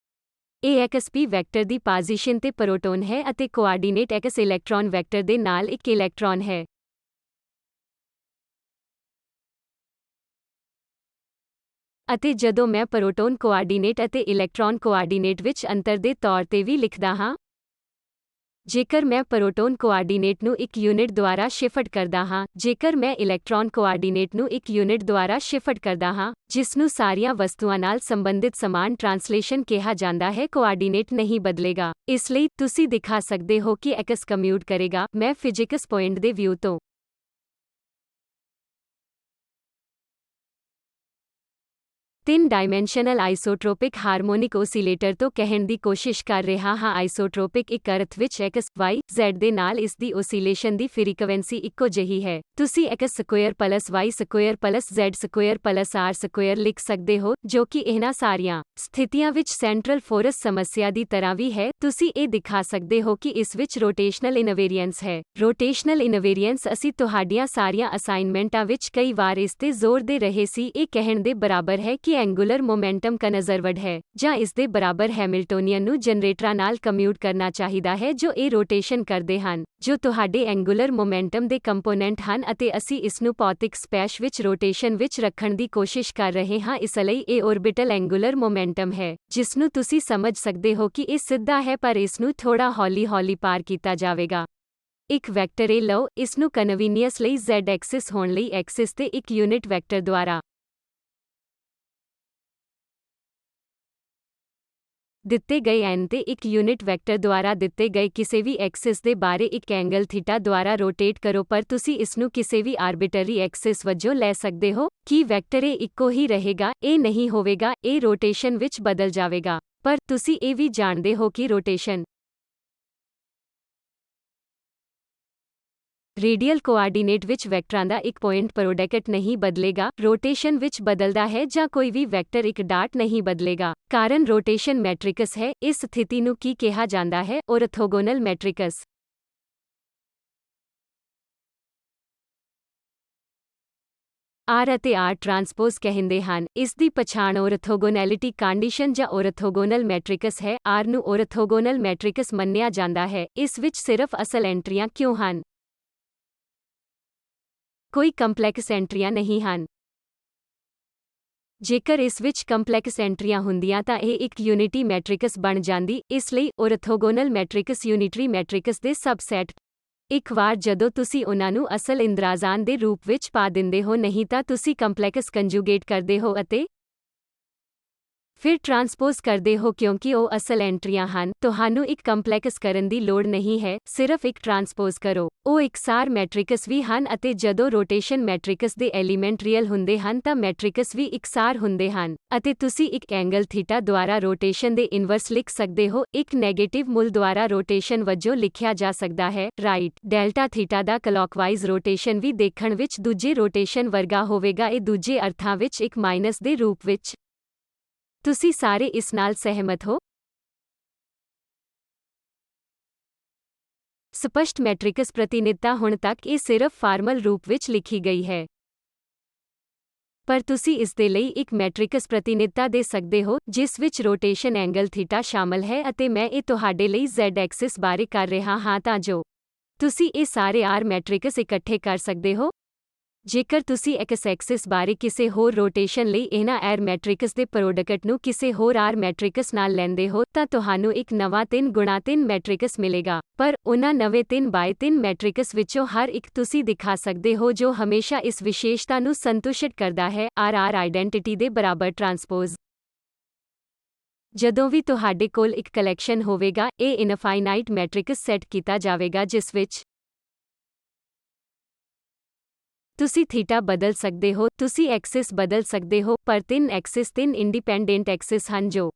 ਇਹ xp ਵੈਕਟਰ ਦੀ ਪੋਜੀਸ਼ਨ ਤੇ ਪ੍ਰੋਟੋਨ ਹੈ ਅਤੇ ਕੋਆਰਡੀਨੇਟ x ਇਲੈਕਟ੍ਰੌਨ ਵੈਕਟਰ ਦੇ ਨਾਲ ਇੱਕ ਇਲੈਕਟ੍ਰੌਨ ਹੈ। ਅਤੇ ਜਦੋਂ ਮੈਂ ਪ੍ਰੋਟੋਨ ਕੋਆਰਡੀਨੇਟ ਅਤੇ ਇਲੈਕਟ੍ਰੌਨ ਕੋਆਰਡੀਨੇਟ ਵਿੱਚ ਅੰਤਰ ਦੇ ਤੌਰ ਤੇ ਵੀ ਲਿਖਦਾ ਹਾਂ। ਜੇਕਰ ਮੈਂ ਪ੍ਰੋਟੋਨ ਕੋਆਰਡੀਨੇਟ ਨੂੰ ਇੱਕ ਯੂਨਿਟ ਦੁਆਰਾ ਸ਼ਿਫਟ ਕਰਦਾ ਹਾਂ, ਜੇਕਰ ਮੈਂ ਇਲੈਕਟ੍ਰੌਨ ਕੋਆਰਡੀਨੇਟ ਨੂੰ ਇੱਕ ਯੂਨਿਟ ਦੁਆਰਾ ਸ਼ਿਫਟ ਕਰਦਾ ਹਾਂ, ਜਿਸ ਨੂੰ ਸਾਰੀਆਂ ਵਸਤੂਆਂ ਨਾਲ ਸੰਬੰਧਿਤ ਸਮਾਨ ਟ੍ਰਾਂਸਲੇਸ਼ਨ ਕਿਹਾ ਜਾਂਦਾ ਹੈ, ਕੋਆਰਡੀਨੇਟ ਨਹੀਂ ਬਦਲੇਗਾ। ਇਸ ਲਈ ਤੁਸੀਂ ਦਿਖਾ ਸਕਦੇ ਹੋ ਕਿ x ਕੰਪਿਊਟ ਕਰੇਗਾ। ਮੈਂ ਫਿਜ਼ਿਕਸ ਪੁਆਇੰਟ ਦੇ ਵਿਊ ਤੋਂ 3 ਡਾਇਮੈਂਸ਼ਨਲ ਆਈਸੋਟ੍ਰੋਪਿਕ ਹਾਰਮੋਨਿਕ ਓਸੀਲੇਟਰ ਤੋਂ ਕਹਿਣ ਦੀ ਕੋਸ਼ਿਸ਼ ਕਰ ਰਿਹਾ ਹਾਂ। ਆਈਸੋਟ੍ਰੋਪਿਕ ਇੱਕ ਅਰਥ ਵਿੱਚ x, y, z ਦੇ ਨਾਲ ਇਸ ਦੀ ਓਸੀਲੇਸ਼ਨ ਦੀ ਫ੍ਰੀਕੁਐਂਸੀ ਇੱਕੋ ਜਿਹੀ ਹੈ। ਤੁਸੀਂ x square plus y square plus z square plus r square ਲਿਖ ਸਕਦੇ ਹੋ ਜੋ ਕਿ ਇਹਨਾਂ ਸਾਰੀਆਂ ਸਥਿਤੀਆਂ ਵਿੱਚ ਸੈਂਟਰਲ ਫੋਰਸ ਸਮੱਸਿਆ ਦੀ ਤਰ੍ਹਾਂ ਵੀ ਹੈ। ਤੁਸੀਂ ਇਹ ਦਿਖਾ ਸਕਦੇ ਹੋ ਕਿ ਇਸ ਵਿੱਚ ਰੋਟੇਸ਼ਨਲ ਇਨਵੇਰੀਐਂਸ ਹੈ। ਰੋਟੇਸ਼ਨਲ ਇਨਵੇਰੀਐਂਸ ਅਸੀਂ ਤੁਹਾਡੀਆਂ ਸਾਰੀਆਂ ਅਸਾਈਨਮੈਂਟਾਂ ਵਿੱਚ ਕਈ ਵਾਰ ਇਸ ਤੇ ਜ਼ੋਰ ਦੇ ਰਹੇ ਸੀ। ਇਹ ਕਹਿਣ ਦੇ ਬਰਾਬਰ ਹੈ ਕਿ ਐਂਗੂਲਰ ਮੋਮੈਂਟਮ ਕਨਜ਼ਰਵਡ ਹੈ ਜਾਂ ਇਸ ਦੇ ਬਰਾਬਰ ਹੈਮਿਲਟੋਨੀਅਨ ਨੂੰ ਜਨਰੇਟਰਾਂ ਨਾਲ ਕੰਪਿਊਟ ਕਰਨਾ ਚਾਹੀਦਾ ਹੈ ਜੋ ਇਹ ਰੋਟੇਸ਼ਨ ਕਰਦੇ ਹਨ, ਜੋ ਤੁਹਾਡੇ ਐਂਗੂਲਰ ਮੋਮੈਂਟਮ ਦੇ ਕੰਪੋਨੈਂਟ ਹਨ ਅਤੇ ਅਸੀਂ ਇਸ ਨੂੰ ਭੌਤਿਕ ਸਪੈਸ਼ ਵਿੱਚ ਰੋਟੇਸ਼ਨ ਵਿੱਚ ਰੱਖਣ ਦੀ ਕੋਸ਼ਿਸ਼ ਕਰ ਰਹੇ ਹਾਂ। ਇਸ ਲਈ ਇਹ ਔਰਬਿਟਲ ਐਂਗੂਲਰ ਮੋਮੈਂਟਮ ਹੈ ਜਿਸ ਨੂੰ ਤੁਸੀਂ ਸਮਝ ਸਕਦੇ ਹੋ ਕਿ ਇਹ ਸਿੱਧਾ ਹੈ ਪਰ ਇਸ ਨੂੰ ਥੋੜਾ ਹੌਲੀ-ਹੌਲੀ ਪਾਰ ਕੀਤਾ ਜਾਵੇਗਾ। ਇੱਕ ਵੈਕਟਰ A ਲਓ, ਇਸ ਨੂੰ ਕਨਵੀਨੀਅੰਸ ਲਈ z ਐਕਸਿਸ ਹੋਣ ਲਈ ਐਕਸਿਸ ਤੇ ਇੱਕ ਯੂਨਿਟ ਵੈਕਟਰ ਦੁਆਰਾ ਦਿੱਤੇ ਗਏ n ਤੇ ਇੱਕ ਯੂਨਿਟ ਵੈਕਟਰ ਦੁਆਰਾ ਦਿੱਤੇ ਗਏ ਕਿਸੇ ਵੀ ਐਕਸਿਸ ਦੇ ਬਾਰੇ ਇੱਕ ਐਂਗਲ ਥੀਟਾ ਦੁਆਰਾ ਰੋਟੇਟ ਕਰੋ, ਪਰ ਤੁਸੀਂ ਇਸ ਨੂੰ ਕਿਸੇ ਵੀ ਆਰਬਿਟਰੀ ਐਕਸਿਸ ਵਜੋਂ ਲੈ ਸਕਦੇ ਹੋ। ਕੀ ਵੈਕਟਰ ਇਹ ਇੱਕੋ ਹੀ ਰਹੇਗਾ? ਇਹ ਨਹੀਂ ਹੋਵੇਗਾ, ਇਹ ਰੋਟੇਸ਼ਨ ਵਿੱਚ ਬਦਲ ਜਾਵੇਗਾ। ਪਰ ਤੁਸੀਂ ਇਹ ਵੀ ਜਾਣਦੇ ਹੋ ਕਿ ਰੋਟੇਸ਼ਨ ਰੇਡੀਅਲ ਕੋਆਰਡੀਨੇਟ ਵਿੱਚ ਵੈਕਟਰਾਂ ਦਾ ਇੱਕ ਪੁਆਇੰਟ ਪ੍ਰੋਡਕਟ ਨਹੀਂ ਬਦਲੇਗਾ, ਰੋਟੇਸ਼ਨ ਵਿੱਚ ਬਦਲਦਾ ਹੈ, ਜਾਂ ਕੋਈ ਵੀ ਵੈਕਟਰ ਇੱਕ ਡਾਟ ਨਹੀਂ ਬਦਲੇਗਾ। ਕਾਰਨ ਰੋਟੇਸ਼ਨ ਮੈਟ੍ਰਿਕਸ ਹੈ। ਇਸ ਸਥਿਤੀ ਨੂੰ ਕੀ ਕਿਹਾ ਜਾਂਦਾ ਹੈ? ਔਰਥੋਗੋਨਲ ਮੈਟ੍ਰਿਕਸ। ਆਰ ਅਤੇ ਆਰ ਟਰਾਂਸਪੋਜ਼ ਕਹਿੰਦੇ ਹਨ। ਇਸ ਦੀ ਪਛਾਣ ਔਰਥੋਗੋਨੈਲਿਟੀ ਕੰਡੀਸ਼ਨ ਜਾਂ ਔਰਥੋਗੋਨਲ ਮੈਟ੍ਰਿਕਸ ਹੈ। ਆਰ ਨੂੰ ਔਰਥੋਗੋਨਲ ਮੈਟ੍ਰਿਕਸ ਮੰਨਿਆ ਜਾਂਦਾ ਹੈ। ਇਸ ਵਿੱਚ ਸਿਰਫ ਅਸਲ ਐਂਟਰੀਆਂ ਕਿਉਂ ਹਨ? ਕੋਈ ਕੰਪਲੈਕਸ ਐਂਟਰੀਆਂ ਨਹੀਂ ਹਨ। ਜੇਕਰ ਇਸ ਵਿੱਚ ਕੰਪਲੈਕਸ ਐਂਟਰੀਆਂ ਹੁੰਦੀਆਂ ਤਾਂ ਇਹ ਇੱਕ ਯੂਨਿਟੀ ਮੈਟ੍ਰਿਕਸ ਬਣ ਜਾਂਦੀ। ਇਸ ਲਈ ਔਰਥੋਗੋਨਲ ਮੈਟ੍ਰਿਕਸ ਯੂਨਿਟਰੀ ਮੈਟ੍ਰਿਕਸ ਦੇ ਸਬਸੈਟ। ਇੱਕ ਵਾਰ ਜਦੋਂ ਤੁਸੀਂ ਉਹਨਾਂ ਨੂੰ ਅਸਲ ਇੰਦਰਾਜ਼ਾਨ ਦੇ ਰੂਪ ਵਿੱਚ ਪਾ ਦਿੰਦੇ ਹੋ, ਨਹੀਂ ਤਾਂ ਤੁਸੀਂ ਕੰਪਲੈਕਸ ਕੰਜੂਗੇਟ ਕਰਦੇ ਹੋ ਅਤੇ ਫਿਰ ਟਰਾਂਸਪੋਜ਼ ਕਰਦੇ ਹੋ ਕਿਉਂਕਿ ਉਹ ਅਸਲ ਐਂਟਰੀਆਂ ਹਨ। ਤੁਹਾਨੂੰ ਇੱਕ ਕੰਪਲੈਕਸ ਕਰਨ ਦੀ ਲੋੜ ਨਹੀਂ ਹੈ, ਸਿਰਫ ਇੱਕ ਟਰਾਂਸਪੋਜ਼ ਕਰੋ। ਉਹ ਇਕਸਾਰ ਮੈਟ੍ਰਿਕਸ ਵੀ ਹਨ ਅਤੇ ਜਦੋਂ ਰੋਟੇਸ਼ਨ ਮੈਟ੍ਰਿਕਸ ਦੇ ਐਲੀਮੈਂਟ ਰੀਅਲ ਹੁੰਦੇ ਹਨ ਤਾਂ ਮੈਟ੍ਰਿਕਸ ਵੀ ਇਕਸਾਰ ਹੁੰਦੇ ਹਨ। ਅਤੇ ਤੁਸੀਂ ਇੱਕ ਐਂਗਲ ਥੀਟਾ ਦੁਆਰਾ ਰੋਟੇਸ਼ਨ ਦੇ ਇਨਵਰਸ ਲਿਖ ਸਕਦੇ ਹੋ। ਇੱਕ ਨੈਗੇਟਿਵ ਮੁੱਲ ਦੁਆਰਾ ਰੋਟੇਸ਼ਨ ਵਜੋਂ ਲਿਖਿਆ ਜਾ ਸਕਦਾ ਹੈ, ਰਾਈਟ। ਡੈਲਟਾ ਥੀਟਾ ਦਾ ਕਲੌਕਵਾਈਜ਼ ਰੋਟੇਸ਼ਨ ਵੀ ਦੇਖਣ ਵਿੱਚ ਦੂਜੇ ਰੋਟੇਸ਼ਨ ਵਰਗਾ ਹੋਵੇਗਾ, ਇਹ ਦੂਜੇ ਅਰਥਾਂ ਵਿੱਚ ਇੱਕ ਮਾਈਨਸ ਦੇ ਰੂਪ ਵਿੱਚ। ਤੁਸੀਂ ਸਾਰੇ ਇਸ ਨਾਲ ਸਹਿਮਤ ਹੋ? ਸਪਸ਼ਟ ਮੈਟ੍ਰਿਕਸ ਪ੍ਰਤੀਨਿਧਤਾ ਹੁਣ ਤੱਕ ਇਹ ਸਿਰਫ ਫਾਰਮਲ ਰੂਪ ਵਿੱਚ ਲਿਖੀ ਗਈ ਹੈ। ਪਰ ਤੁਸੀਂ ਇਸ ਦੇ ਲਈ ਇੱਕ ਮੈਟ੍ਰਿਕਸ ਪ੍ਰਤੀਨਿਧਤਾ ਦੇ ਸਕਦੇ ਹੋ ਜਿਸ ਵਿੱਚ ਰੋਟੇਸ਼ਨ ਐਂਗਲ ਥੀਟਾ ਸ਼ਾਮਲ ਹੈ, ਅਤੇ ਮੈਂ ਇਹ ਤੁਹਾਡੇ ਲਈ Z ਐਕਸਿਸ ਬਾਰੇ ਕਰ ਰਿਹਾ ਹਾਂ ਤਾਂ ਜੋ ਤੁਸੀਂ ਇਹ ਸਾਰੇ R ਮੈਟ੍ਰਿਕਸ ਇਕੱਠੇ ਕਰ ਸਕਦੇ ਹੋ। ਜੇਕਰ ਤੁਸੀਂ X ਐਕਸਿਸ ਬਾਰੇ ਕਿਸੇ ਹੋਰ ਰੋਟੇਸ਼ਨ ਲਈ ਇਹਨਾਂ R ਮੈਟ੍ਰਿਕਸ ਦੇ ਪ੍ਰੋਡਕਟ ਨੂੰ ਕਿਸੇ ਹੋਰ R ਮੈਟ੍ਰਿਕਸ ਨਾਲ ਲੈਂਦੇ ਹੋ ਤਾਂ ਤੁਹਾਨੂੰ ਇੱਕ ਨਵਾਂ 3x3 ਮੈਟ੍ਰਿਕਸ ਮਿਲੇਗਾ। ਪਰ ਉਹਨਾਂ ਨਵੇਂ 3x3 ਮੈਟ੍ਰਿਕਸ ਵਿੱਚੋਂ ਹਰ ਇੱਕ ਤੁਸੀਂ ਦਿਖਾ ਸਕਦੇ ਹੋ ਜੋ ਹਮੇਸ਼ਾ ਇਸ ਵਿਸ਼ੇਸ਼ਤਾ ਨੂੰ ਸੰਤੁਸ਼ਟ ਕਰਦਾ ਹੈ, R ਆਈਡੈਂਟਿਟੀ ਦੇ ਬਰਾਬਰ ਟਰਾਂਸਪੋਜ਼। ਜਦੋਂ ਵੀ ਤੁਹਾਡੇ ਕੋਲ ਇੱਕ ਕਲੈਕਸ਼ਨ ਹੋਵੇਗਾ, ਇਹ ਇਨਫਾਈਨਾਈਟ ਮੈਟ੍ਰਿਕਸ ਸੈੱਟ ਕੀਤਾ ਜਾਵੇਗਾ ਜਿਸ ਵਿੱਚ ਤੁਸੀਂ ਥੀਟਾ ਬਦਲ ਸਕਦੇ ਹੋ, ਤੁਸੀਂ ਐਕਸਿਸ ਬਦਲ ਸਕਦੇ ਹੋ, ਪਰ 3 ਐਕਸਿਸ 3 ਇੰਡੀਪੈਂਡੈਂਟ ਐਕਸਿਸ ਹਨ ਜੋ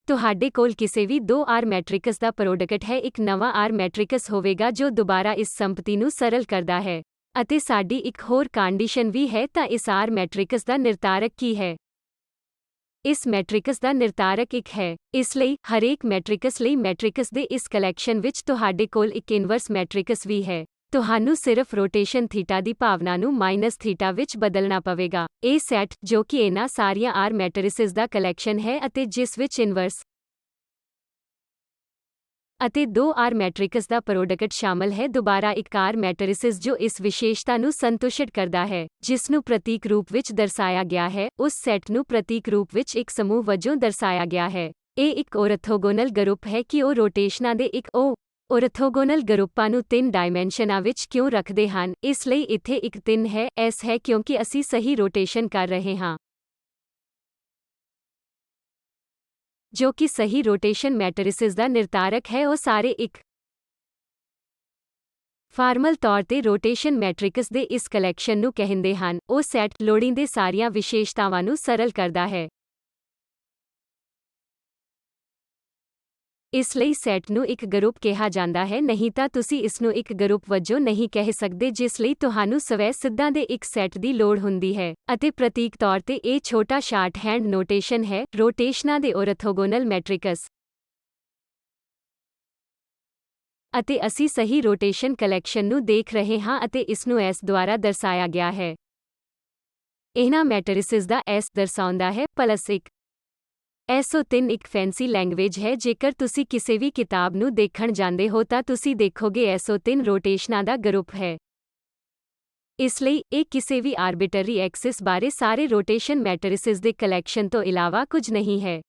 ਤੁਹਾਡੇ ਕੋਲ ਕਿਸੇ ਵੀ 2 R ਮੈਟ੍ਰਿਕਸ ਦਾ ਪ੍ਰੋਡਕਟ ਹੈ। ਇੱਕ ਨਵਾਂ R ਮੈਟ੍ਰਿਕਸ ਹੋਵੇਗਾ ਜੋ ਦੁਬਾਰਾ ਇਸ ਸੰਪਤੀ ਨੂੰ ਸਰਲ ਕਰਦਾ ਹੈ। ਅਤੇ ਸਾਡੀ ਇੱਕ ਹੋਰ ਕੰਡੀਸ਼ਨ ਵੀ ਹੈ, ਤਾਂ ਇਸ R ਮੈਟ੍ਰਿਕਸ ਦਾ ਨਿਰਧਾਰਕ ਕੀ ਹੈ? ਇਸ ਮੈਟ੍ਰਿਕਸ ਦਾ ਨਿਰਧਾਰਕ 1 ਹੈ। ਇਸ ਲਈ ਹਰੇਕ ਮੈਟ੍ਰਿਕਸ ਲਈ ਮੈਟ੍ਰਿਕਸ ਦੇ ਇਸ ਕਲੈਕਸ਼ਨ ਵਿੱਚ ਤੁਹਾਡੇ ਕੋਲ ਇੱਕ ਇਨਵਰਸ ਮੈਟ੍ਰਿਕਸ ਵੀ ਹੈ। ਤੁਹਾਨੂੰ ਸਿਰਫ ਰੋਟੇਸ਼ਨ ਥੀਟਾ ਦੀ ਭਾਵਨਾ ਨੂੰ ਮਾਈਨਸ ਥੀਟਾ ਵਿੱਚ ਬਦਲਣਾ ਪਵੇਗਾ। ਇਹ ਸੈੱਟ, ਜੋ ਕਿ ਇਹਨਾਂ ਸਾਰੀਆਂ R ਮੈਟ੍ਰਿਸਿਸ ਦਾ ਕਲੈਕਸ਼ਨ ਹੈ ਅਤੇ ਜਿਸ ਵਿੱਚ ਇਨਵਰਸ ਅਤੇ 2 R ਮੈਟ੍ਰਿਕਸ ਦਾ ਪ੍ਰੋਡਕਟ ਸ਼ਾਮਲ ਹੈ, ਦੁਬਾਰਾ ਇੱਕ R ਮੈਟ੍ਰਿਸਿਸ ਜੋ ਇਸ ਵਿਸ਼ੇਸ਼ਤਾ ਨੂੰ ਸੰਤੁਸ਼ਟ ਕਰਦਾ ਹੈ ਜਿਸ ਨੂੰ ਪ੍ਰਤੀਕ ਰੂਪ ਵਿੱਚ ਦਰਸਾਇਆ ਗਿਆ ਹੈ, ਉਸ ਸੈੱਟ ਨੂੰ ਪ੍ਰਤੀਕ ਰੂਪ ਵਿੱਚ ਇੱਕ ਸਮੂਹ ਵਜੋਂ ਦਰਸਾਇਆ ਗਿਆ ਹੈ। ਇਹ ਇੱਕ ਔਰਥੋਗੋਨਲ ਗਰੁੱਪ ਹੈ ਕਿ ਉਹ ਰੋਟੇਸ਼ਨਾਂ ਦੇ ਇੱਕ ਔਰਥੋਗੋਨਲ ਗਰੁੱਪਾਂ ਨੂੰ 3 ਡਾਇਮੈਂਸ਼ਨਾਂ ਵਿੱਚ ਕਿਉਂ ਰੱਖਦੇ ਹਨ? ਇਸ ਲਈ ਇੱਥੇ ਇੱਕ 3 ਹੈ, S ਹੈ ਕਿਉਂਕਿ ਅਸੀਂ ਸਹੀ ਰੋਟੇਸ਼ਨ ਕਰ ਰਹੇ ਹਾਂ। ਜੋ ਕਿ ਸਹੀ ਰੋਟੇਸ਼ਨ ਮੈਟ੍ਰਿਸਿਸ ਦਾ ਨਿਰਧਾਰਕ ਹੈ, ਉਹ ਸਾਰੇ ਇੱਕ ਫਾਰਮਲ ਤੌਰ ਤੇ ਰੋਟੇਸ਼ਨ ਮੈਟ੍ਰਿਕਸ ਦੇ ਇਸ ਕਲੈਕਸ਼ਨ ਨੂੰ ਕਹਿੰਦੇ ਹਨ। ਉਹ ਸੈੱਟ ਲੋੜੀਂਦੇ ਸਾਰੀਆਂ ਵਿਸ਼ੇਸ਼ਤਾਵਾਂ ਨੂੰ ਸਰਲ ਕਰਦਾ ਹੈ। ਇਸ ਲਈ ਸੈੱਟ ਨੂੰ ਇੱਕ ਗਰੁੱਪ ਕਿਹਾ ਜਾਂਦਾ ਹੈ, ਨਹੀਂ ਤਾਂ ਤੁਸੀਂ ਇਸ ਨੂੰ ਇੱਕ ਗਰੁੱਪ ਵਜੋਂ ਨਹੀਂ ਕਹਿ ਸਕਦੇ, ਜਿਸ ਲਈ ਤੁਹਾਨੂੰ ਸਵੈ ਸਿੱਧਾਂ ਦੇ ਇੱਕ ਸੈੱਟ ਦੀ ਲੋੜ ਹੁੰਦੀ ਹੈ। ਅਤੇ ਪ੍ਰਤੀਕ ਤੌਰ ਤੇ ਇਹ ਛੋਟਾ ਸ਼ਾਰਟਹੈਂਡ ਨੋਟੇਸ਼ਨ ਹੈ, ਰੋਟੇਸ਼ਨਾਂ ਦੇ ਔਰਥੋਗੋਨਲ ਮੈਟ੍ਰਿਕਸ। ਅਤੇ ਅਸੀਂ ਸਹੀ ਰੋਟੇਸ਼ਨ ਕਲੈਕਸ਼ਨ ਨੂੰ ਦੇਖ ਰਹੇ ਹਾਂ ਅਤੇ ਇਸ ਨੂੰ S ਦੁਆਰਾ ਦਰਸਾਇਆ ਗਿਆ ਹੈ। ਇਹਨਾਂ ਮੈਟ੍ਰਿਸਿਸ ਦਾ S ਦਰਸਾਉਂਦਾ ਹੈ +1। SO3 ਇੱਕ ਫੈਂਸੀ ਲੈਂਗੁਏਜ ਹੈ। ਜੇਕਰ ਤੁਸੀਂ ਕਿਸੇ ਵੀ ਕਿਤਾਬ ਨੂੰ ਦੇਖਣ ਜਾਂਦੇ ਹੋ ਤਾਂ ਤੁਸੀਂ ਦੇਖੋਗੇ SO3 ਰੋਟੇਸ਼ਨਾਂ ਦਾ ਗਰੁੱਪ ਹੈ। ਇਸ ਲਈ ਇਹ ਕਿਸੇ ਵੀ ਆਰਬਿਟਰੀ ਐਕਸਿਸ ਬਾਰੇ ਸਾਰੇ ਰੋਟੇਸ਼ਨ ਮੈਟ੍ਰਿਸਿਸ ਦੇ ਕਲੈਕਸ਼ਨ ਤੋਂ ਇਲਾਵਾ ਕੁਝ ਨਹੀਂ ਹੈ।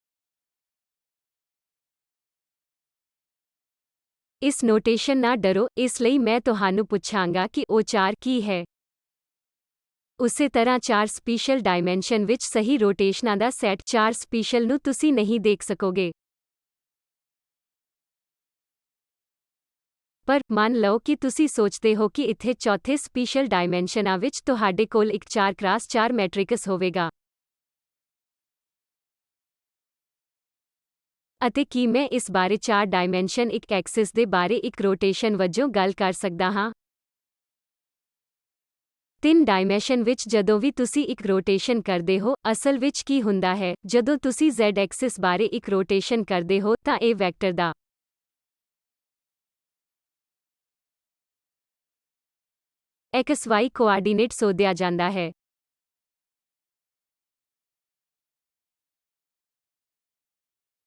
ਇਸ ਨੋਟੇਸ਼ਨ ਨਾਲ ਡਰੋ, ਇਸ ਲਈ ਮੈਂ ਤੁਹਾਨੂੰ ਪੁੱਛਾਂਗਾ ਕਿ O4 ਕੀ ਹੈ। ਉਸੇ ਤਰ੍ਹਾਂ 4 ਸਪੈਸ਼ਲ ਡਾਇਮੈਂਸ਼ਨ ਵਿੱਚ ਸਹੀ ਰੋਟੇਸ਼ਨਾਂ ਦਾ ਸੈੱਟ 4 ਸਪੈਸ਼ਲ ਨੂੰ ਤੁਸੀਂ ਨਹੀਂ ਦੇਖ ਸਕੋਗੇ। ਪਰ ਮੰਨ ਲਓ ਕਿ ਤੁਸੀਂ ਸੋਚਦੇ ਹੋ ਕਿ ਇੱਥੇ ਚੌਥੇ ਸਪੈਸ਼ਲ ਡਾਇਮੈਂਸ਼ਨਾਂ ਵਿੱਚ ਤੁਹਾਡੇ ਕੋਲ ਇੱਕ 4x4 ਮੈਟ੍ਰਿਕਸ ਹੋਵੇਗਾ। ਅਤੇ ਕੀ ਮੈਂ ਇਸ ਬਾਰੇ 4 ਡਾਇਮੈਂਸ਼ਨ ਇੱਕ ਐਕਸਿਸ ਦੇ ਬਾਰੇ ਇੱਕ ਰੋਟੇਸ਼ਨ ਵਜੋਂ ਗੱਲ ਕਰ ਸਕਦਾ ਹਾਂ? 3 ਡਾਇਮੈਂਸ਼ਨ ਵਿੱਚ ਜਦੋਂ ਵੀ ਤੁਸੀਂ ਇੱਕ ਰੋਟੇਸ਼ਨ ਕਰਦੇ ਹੋ, ਅਸਲ ਵਿੱਚ ਕੀ ਹੁੰਦਾ ਹੈ, ਜਦੋਂ ਤੁਸੀਂ z ਐਕਸਿਸ ਬਾਰੇ ਇੱਕ ਰੋਟੇਸ਼ਨ ਕਰਦੇ ਹੋ ਤਾਂ ਇਹ ਵੈਕਟਰ ਦਾ xy ਕੋਆਰਡੀਨੇਟ ਸੋਧਿਆ ਜਾਂਦਾ ਹੈ।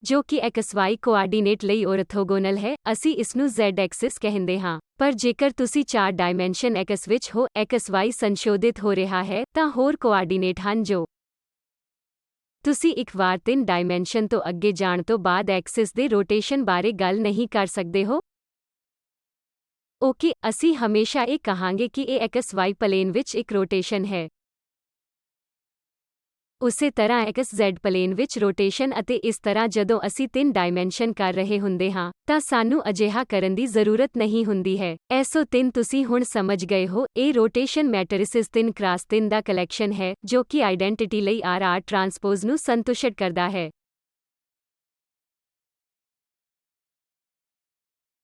ਜੋ ਕਿ xy ਕੋਆਰਡੀਨੇਟ ਲਈ ਔਰਥੋਗੋਨਲ ਹੈ, ਅਸੀਂ ਇਸ ਨੂੰ z ਐਕਸਿਸ ਕਹਿੰਦੇ ਹਾਂ। ਪਰ ਜੇਕਰ ਤੁਸੀਂ 4 ਡਾਇਮੈਂਸ਼ਨ x ਵਿੱਚ ਹੋ, xy ਸੰਸ਼ੋਧਿਤ ਹੋ ਰਿਹਾ ਹੈ, ਤਾਂ ਹੋਰ ਕੋਆਰਡੀਨੇਟ ਹਨ ਜੋ ਤੁਸੀਂ ਇੱਕ ਵਾਰ 3 ਡਾਇਮੈਂਸ਼ਨ ਤੋਂ ਅੱਗੇ ਜਾਣ ਤੋਂ ਬਾਅਦ ਐਕਸਿਸ ਦੇ ਰੋਟੇਸ਼ਨ ਬਾਰੇ ਗੱਲ ਨਹੀਂ ਕਰ ਸਕਦੇ ਹੋ। ਓਕੇ, ਅਸੀਂ ਹਮੇਸ਼ਾ ਇਹ ਕਹਾਂਗੇ ਕਿ ਇਹ xy ਪਲੇਨ ਵਿੱਚ ਇੱਕ ਰੋਟੇਸ਼ਨ ਹੈ। ਉਸੇ ਤਰ੍ਹਾਂ xz ਪਲੇਨ ਵਿੱਚ ਰੋਟੇਸ਼ਨ ਅਤੇ ਇਸ ਤਰ੍ਹਾਂ ਜਦੋਂ ਅਸੀਂ 3 ਡਾਇਮੈਂਸ਼ਨ ਕਰ ਰਹੇ ਹੁੰਦੇ ਹਾਂ, ਤਾਂ ਸਾਨੂੰ ਅਜਿਹਾ ਕਰਨ ਦੀ ਜ਼ਰੂਰਤ ਨਹੀਂ ਹੁੰਦੀ ਹੈ। SO3 ਤੁਸੀਂ ਹੁਣ ਸਮਝ ਗਏ ਹੋ, ਇਹ ਰੋਟੇਸ਼ਨ ਮੈਟਰਿਸਿਸ 3x3 ਦਾ ਕਲੈਕਸ਼ਨ ਹੈ, ਜੋ ਕਿ ਆਈਡੈਂਟਿਟੀ ਲਈ RR ਟਰਾਂਸਪੋਜ਼ ਨੂੰ ਸੰਤੁਸ਼ਟ ਕਰਦਾ ਹੈ।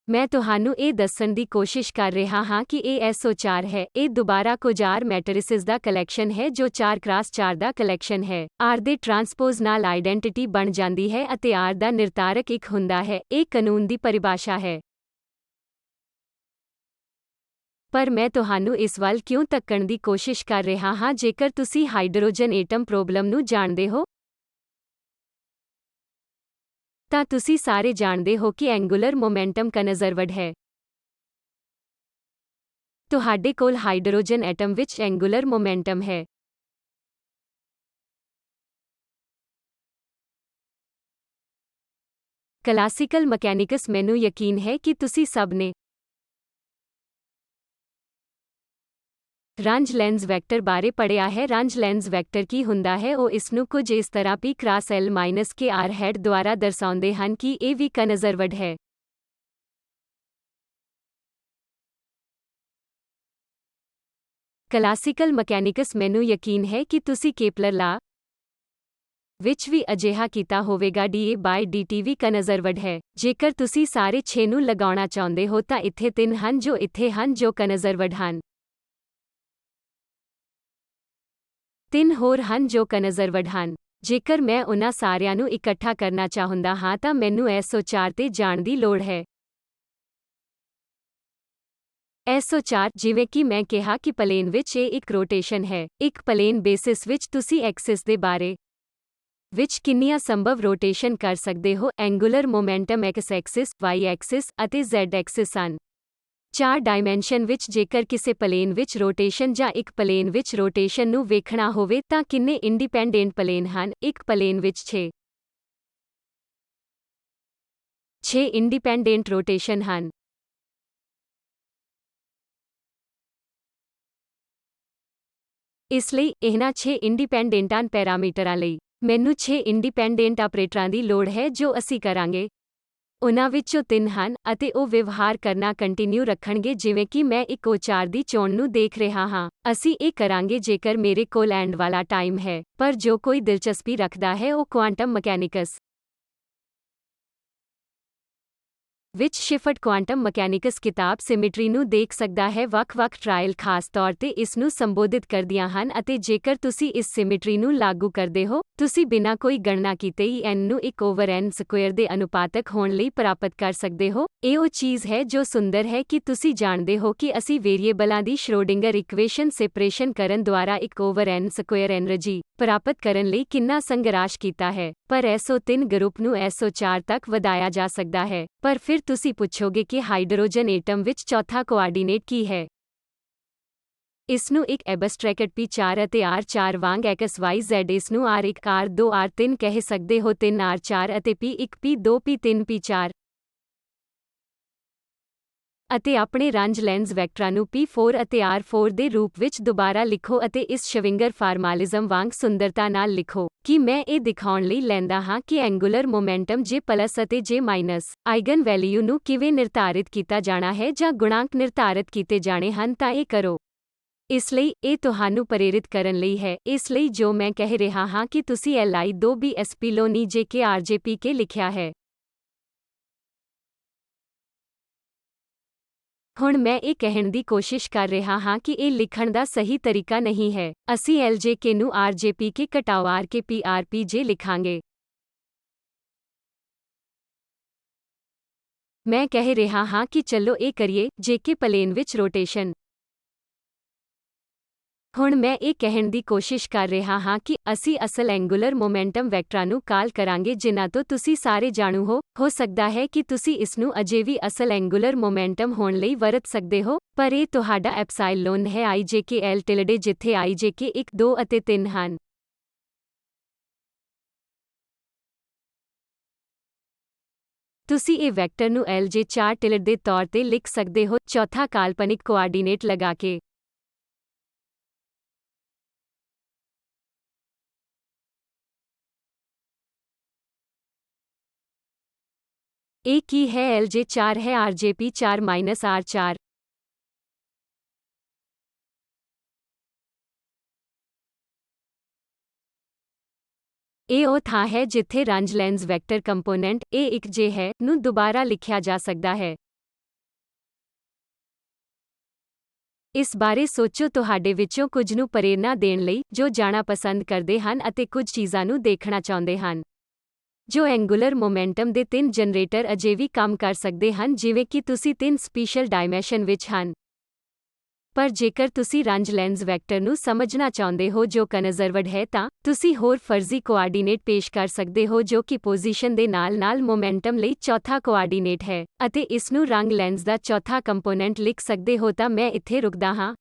ਮੈਂ ਤੁਹਾਨੂੰ ਇਹ ਦੱਸਣ ਦੀ ਕੋਸ਼ਿਸ਼ ਕਰ ਰਿਹਾ ਹਾਂ ਕਿ ਇਹ SO4 ਹੈ। ਇਹ ਦੁਬਾਰਾ ਕੁਝ R ਮੈਟਰਿਸਿਸ ਦਾ ਕਲੈਕਸ਼ਨ ਹੈ ਜੋ 4x4 ਦਾ ਕਲੈਕਸ਼ਨ ਹੈ। R ਦੇ ਟਰਾਂਸਪੋਜ਼ ਨਾਲ ਆਈਡੈਂਟਿਟੀ ਬਣ ਜਾਂਦੀ ਹੈ ਅਤੇ R ਦਾ ਨਿਰਧਾਰਕ 1 ਹੁੰਦਾ ਹੈ। ਇਹ ਕਾਨੂੰਨ ਦੀ ਪਰਿਭਾਸ਼ਾ ਹੈ। ਪਰ ਮੈਂ ਤੁਹਾਨੂੰ ਇਸ ਵੱਲ ਕਿਉਂ ਤੱਕਣ ਦੀ ਕੋਸ਼ਿਸ਼ ਕਰ ਰਿਹਾ ਹਾਂ? ਜੇਕਰ ਤੁਸੀਂ ਹਾਈਡਰੋਜਨ ਐਟਮ ਪ੍ਰੋਬਲਮ ਨੂੰ ਜਾਣਦੇ ਹੋ, ਤਾਂ ਤੁਸੀਂ ਸਾਰੇ ਜਾਣਦੇ ਹੋ ਕਿ ਐਂਗੂਲਰ ਮੋਮੈਂਟਮ ਕਨਜ਼ਰਵਡ ਹੈ। ਤੁਹਾਡੇ ਕੋਲ ਹਾਈਡਰੋਜਨ ਐਟਮ ਵਿੱਚ ਐਂਗੂਲਰ ਮੋਮੈਂਟਮ ਹੈ। ਕਲਾਸੀਕਲ ਮਕੈਨਿਕਸ ਮੈਨੂੰ ਯਕੀਨ ਹੈ ਕਿ ਤੁਸੀਂ ਸਭ ਨੇ ਰੰਜ ਲੈਂਜ਼ ਵੈਕਟਰ ਬਾਰੇ ਪੜ੍ਹਿਆ ਹੈ। ਰੰਜ ਲੈਂਜ਼ ਵੈਕਟਰ ਕੀ ਹੁੰਦਾ ਹੈ? ਉਹ ਇਸ ਨੂੰ ਕੁਝ ਇਸ ਤਰ੍ਹਾਂ P ਕ੍ਰਾਸ L ਮਾਈਨਸ ਕੇ R ਹੈਡ ਦੁਆਰਾ ਦਰਸਾਉਂਦੇ ਹਨ ਕਿ ਇਹ ਵੀ ਕਨਜ਼ਰਵਡ ਹੈ। ਕਲਾਸੀਕਲ ਮਕੈਨਿਕਸ ਮੈਨੂੰ ਯਕੀਨ ਹੈ ਕਿ ਤੁਸੀਂ ਕੇਪਲਰ ਲਾ ਵਿੱਚ ਵੀ ਅਜਿਹਾ ਕੀਤਾ ਹੋਵੇਗਾ। dA/dt ਵੀ ਕਨਜ਼ਰਵਡ ਹੈ। ਜੇਕਰ ਤੁਸੀਂ ਸਾਰੇ 6 ਨੂੰ ਲਗਾਉਣਾ ਚਾਹੁੰਦੇ ਹੋ ਤਾਂ ਇੱਥੇ 3 ਹਨ ਜੋ ਇੱਥੇ ਹਨ ਜੋ ਕਨਜ਼ਰਵਡ ਹਨ। 3 ਹੋਰ ਹਨ ਜੋ ਕਨਜ਼ਰਵਡ ਹਨ। ਜੇਕਰ ਮੈਂ ਉਨ੍ਹਾਂ ਸਾਰਿਆਂ ਨੂੰ ਇਕੱਠਾ ਕਰਨਾ ਚਾਹੁੰਦਾ ਹਾਂ ਤਾਂ ਮੈਨੂੰ SO4 ਤੇ ਜਾਣ ਦੀ ਲੋੜ ਹੈ। SO4, ਜਿਵੇਂ ਕਿ ਮੈਂ ਕਿਹਾ ਕਿ ਪਲੇਨ ਵਿੱਚ ਇਹ ਇੱਕ ਰੋਟੇਸ਼ਨ ਹੈ। ਇੱਕ ਪਲੇਨ ਬੇਸਿਸ ਵਿੱਚ ਤੁਸੀਂ ਐਕਸਿਸ ਦੇ ਬਾਰੇ ਵਿੱਚ ਕਿੰਨੀਆਂ ਸੰਭਵ ਰੋਟੇਸ਼ਨ ਕਰ ਸਕਦੇ ਹੋ? Angular momentum x axis, y axis ਅਤੇ z ਐਕਸਿਸ ਹਨ। 4 ਡਾਇਮੈਂਸ਼ਨ ਵਿੱਚ ਜੇਕਰ ਕਿਸੇ ਪਲੇਨ ਵਿੱਚ ਰੋਟੇਸ਼ਨ ਜਾਂ ਇੱਕ ਪਲੇਨ ਵਿੱਚ ਰੋਟੇਸ਼ਨ ਨੂੰ ਵੇਖਣਾ ਹੋਵੇ ਤਾਂ ਕਿੰਨੇ ਇੰਡੀਪੈਂਡੈਂਟ ਪਲੇਨ ਹਨ? ਇੱਕ ਪਲੇਨ ਵਿੱਚ 6 ਇੰਡੀਪੈਂਡੈਂਟ ਰੋਟੇਸ਼ਨ ਹਨ। ਇਸ ਲਈ ਇਹਨਾਂ 6 ਇੰਡੀਪੈਂਡੈਂਟਾਂ ਪੈਰਾਮੀਟਰਾਂ ਲਈ ਮੈਨੂੰ 6 ਇੰਡੀਪੈਂਡੈਂਟ ਆਪਰੇਟਰਾਂ ਦੀ ਲੋੜ ਹੈ ਜੋ ਅਸੀਂ ਕਰਾਂਗੇ। ਉਨ੍ਹਾਂ ਵਿੱਚੋਂ 3 ਹਨ ਅਤੇ ਉਹ ਵਿਵਹਾਰ ਕਰਨਾ ਕੰਟੀਨਿਊ ਰੱਖਣਗੇ ਜਿਵੇਂ ਕਿ ਮੈਂ ਇੱਕ O4 ਦੀ ਚੋਣ ਨੂੰ ਦੇਖ ਰਿਹਾ ਹਾਂ। ਅਸੀਂ ਇਹ ਕਰਾਂਗੇ ਜੇਕਰ ਮੇਰੇ ਕੋਲ ਐਂਡ ਵਾਲਾ ਟਾਈਮ ਹੈ। ਪਰ ਜੋ ਕੋਈ ਦਿਲਚਸਪੀ ਰੱਖਦਾ ਹੈ ਉਹ ਕੁਆਂਟਮ ਮਕੈਨਿਕਸ ਵਿੱਚ ਸ਼ਿਫਟ ਕੁਆਂਟਮ ਮਕੈਨਿਕਸ ਕਿਤਾਬ ਸਿਮਿਟਰੀ ਨੂੰ ਦੇਖ ਸਕਦਾ ਹੈ। ਵੱਖ-ਵੱਖ ਟਰਾਇਲ ਖਾਸ ਤੌਰ ਤੇ ਇਸ ਨੂੰ ਸੰਬੋਧਿਤ ਕਰਦੀਆਂ ਹਨ ਅਤੇ ਜੇਕਰ ਤੁਸੀਂ ਇਸ ਸਿਮਿਟਰੀ ਨੂੰ ਲਾਗੂ ਕਰਦੇ ਹੋ, ਤੁਸੀਂ ਬਿਨਾਂ ਕੋਈ ਗਣਨਾ ਕੀਤੇ ਹੀ n ਨੂੰ 1/n ਸਕੁਏਅਰ ਦੇ ਅਨੁਪਾਤਕ ਹੋਣ ਲਈ ਪ੍ਰਾਪਤ ਕਰ ਸਕਦੇ ਹੋ। ਇਹ ਉਹ ਚੀਜ਼ ਹੈ ਜੋ ਸੁੰਦਰ ਹੈ ਕਿ ਤੁਸੀਂ ਜਾਣਦੇ ਹੋ ਕਿ ਅਸੀਂ ਵੇਰੀਏਬਲਾਂ ਦੀ ਸ਼੍ਰੋਡਿੰਗਰ ਇਕੁਏਸ਼ਨ ਸੈਪਰੇਸ਼ਨ ਕਰਨ ਦੁਆਰਾ 1/n ਸਕੁਏਅਰ એનર્ਜੀ ਪ੍ਰਾਪਤ ਕਰਨ ਲਈ ਕਿੰਨਾ ਸੰਘਰਸ਼ ਕੀਤਾ ਹੈ। ਪਰ SO3 ਗਰੁੱਪ ਨੂੰ SO4 ਤੱਕ ਵਧਾਇਆ ਜਾ ਸਕਦਾ ਹੈ। ਪਰ ਫਿਰ ਤੁਸੀਂ ਪੁੱਛੋਗੇ ਕਿ ਹਾਈਡਰੋਜਨ ਐਟਮ ਵਿੱਚ ਚੌਥਾ ਕੋਆਰਡੀਨੇਟ ਕੀ ਹੈ? ਇਸ ਨੂੰ ਇੱਕ ਐਬਸਟ੍ਰੈਕਟ P4 ਅਤੇ R4 ਵਾਂਗ XYZ ਇਸ ਨੂੰ R1 R2 R3 ਕਹਿ ਸਕਦੇ ਹੋ। 3 R4 ਅਤੇ P1 P2 P3 P4 ਅਤੇ ਆਪਣੇ ਰੰਜ ਲੈਂਸ ਵੈਕਟਰਾਂ ਨੂੰ P4 ਅਤੇ R4 ਦੇ ਰੂਪ ਵਿੱਚ ਦੁਬਾਰਾ ਲਿਖੋ ਅਤੇ ਇਸ ਸ਼ਵਿੰਗਰ ਫਾਰਮਾਲਿਜ਼ਮ ਵਾਂਗ ਸੁੰਦਰਤਾ ਨਾਲ ਲਿਖੋ ਕਿ ਮੈਂ ਇਹ ਦਿਖਾਉਣ ਲਈ ਲੈਂਦਾ ਹਾਂ ਕਿ ਐਂਗੂਲਰ ਮੋਮੈਂਟਮ J+ ਅਤੇ J- ਆਈਗਨ ਵੈਲਿਊ ਨੂੰ ਕਿਵੇਂ ਨਿਰਧਾਰਿਤ ਕੀਤਾ ਜਾਣਾ ਹੈ ਜਾਂ ਗੁਣਾਂਕ ਨਿਰਧਾਰਿਤ ਕੀਤੇ ਜਾਣੇ ਹਨ ਤਾਂ ਇਹ ਕਰੋ। ਇਸ ਲਈ ਇਹ ਤੁਹਾਨੂੰ ਪ੍ਰੇਰਿਤ ਕਰਨ ਲਈ ਹੈ, ਇਸ ਲਈ ਜੋ ਮੈਂ ਕਹਿ ਰਿਹਾ ਹਾਂ ਕਿ ਤੁਸੀਂ Li2Bsp ਲੋਨੀ JKRJPK ਲਿਖਿਆ ਹੈ। ਹੁਣ ਮੈਂ ਇਹ ਕਹਿਣ ਦੀ ਕੋਸ਼ਿਸ਼ ਕਰ ਰਿਹਾ ਹਾਂ ਕਿ ਇਹ ਲਿਖਣ ਦਾ ਸਹੀ ਤਰੀਕਾ ਨਹੀਂ ਹੈ। ਅਸੀਂ LJK ਨੂੰ RJPK ਘਟਾਓ RKPRPJ ਲਿਖਾਂਗੇ। ਮੈਂ ਕਹਿ ਰਿਹਾ ਹਾਂ ਕਿ ਚਲੋ ਇਹ ਕਰੀਏ, JK ਪਲੇਨ ਵਿੱਚ ਰੋਟੇਸ਼ਨ। ਹੁਣ ਮੈਂ ਇਹ ਕਹਿਣ ਦੀ ਕੋਸ਼ਿਸ਼ ਕਰ ਰਿਹਾ ਹਾਂ ਕਿ ਅਸੀਂ ਅਸਲ ਐਂਗੂਲਰ ਮੋਮੈਂਟਮ ਵੈਕਟਰਾਂ ਨੂੰ ਕਾਲ ਕਰਾਂਗੇ ਜਿਨ੍ਹਾਂ ਤੋਂ ਤੁਸੀਂ ਸਾਰੇ ਜਾਣੂ ਹੋ ਸਕਦਾ ਹੈ ਕਿ ਤੁਸੀਂ ਇਸ ਨੂੰ ਅਜੇ ਵੀ ਅਸਲ ਐਂਗੂਲਰ ਮੋਮੈਂਟਮ ਹੋਣ ਲਈ ਵਰਤ ਸਕਦੇ ਹੋ, ਪਰ ਇਹ ਤੁਹਾਡਾ ਐਪਸਾਈਲੋਨ ਹੈ IJKL ਟਿਲਡੇ ਜਿੱਥੇ IJK 1, 2 ਅਤੇ 3 ਹਨ। ਤੁਸੀਂ ਇਹ ਵੈਕਟਰ ਨੂੰ LJ4 ਟਿਲਡ ਦੇ ਤੌਰ ਤੇ ਲਿਖ ਸਕਦੇ ਹੋ, ਚੌਥਾ ਕਾਲਪਨਿਕ ਕੋਆਰਡੀਨੇਟ ਲਗਾ ਕੇ। ਇਹ ਕੀ ਹੈ? LJ4 ਹੈ RJP4-R4। ਇਹ ਉਹ ਥਾਂ ਹੈ ਜਿੱਥੇ ਰੰਜ ਲੈਂਸ ਵੈਕਟਰ ਕੰਪੋਨੈਂਟ A1J ਹੈ ਨੂੰ ਦੁਬਾਰਾ ਲਿਖਿਆ ਜਾ ਸਕਦਾ ਹੈ। ਇਸ ਬਾਰੇ ਸੋਚੋ, ਤੁਹਾਡੇ ਵਿੱਚੋਂ ਕੁਝ ਨੂੰ ਪ੍ਰੇਰਨਾ ਦੇਣ ਲਈ ਜੋ ਜਾਣਾ ਪਸੰਦ ਕਰਦੇ ਹਨ ਅਤੇ ਕੁਝ ਚੀਜ਼ਾਂ ਨੂੰ ਦੇਖਣਾ ਚਾਹੁੰਦੇ ਹਨ। ਜੋ ਐਂਗੂਲਰ ਮੋਮੈਂਟਮ ਦੇ 3 ਜਨਰੇਟਰ ਅਜੇ ਵੀ ਕੰਮ ਕਰ ਸਕਦੇ ਹਨ ਜਿਵੇਂ ਕਿ ਤੁਸੀਂ 3 ਸਪੀਸ਼ਲ ਡਾਇਮੈਂਸ਼ਨ ਵਿੱਚ ਹਨ। ਪਰ ਜੇਕਰ ਤੁਸੀਂ ਰੰਜ ਲੈਂਸ ਵੈਕਟਰ ਨੂੰ ਸਮਝਣਾ ਚਾਹੁੰਦੇ ਹੋ ਜੋ ਕਨਜ਼ਰਵਡ ਹੈ ਤਾਂ ਤੁਸੀਂ ਹੋਰ ਫਰਜ਼ੀ ਕੋਆਰਡੀਨੇਟ ਪੇਸ਼ ਕਰ ਸਕਦੇ ਹੋ ਜੋ ਕਿ ਪੋਜੀਸ਼ਨ ਦੇ ਨਾਲ-ਨਾਲ ਮੋਮੈਂਟਮ ਲਈ ਚੌਥਾ ਕੋਆਰਡੀਨੇਟ ਹੈ ਅਤੇ ਇਸ ਨੂੰ ਰੰਗ ਲੈਂਸ ਦਾ ਚੌਥਾ ਕੰਪੋਨੈਂਟ ਲਿਖ ਸਕਦੇ ਹੋ। ਤਾਂ ਮੈਂ ਇੱਥੇ ਰੁਕਦਾ ਹਾਂ।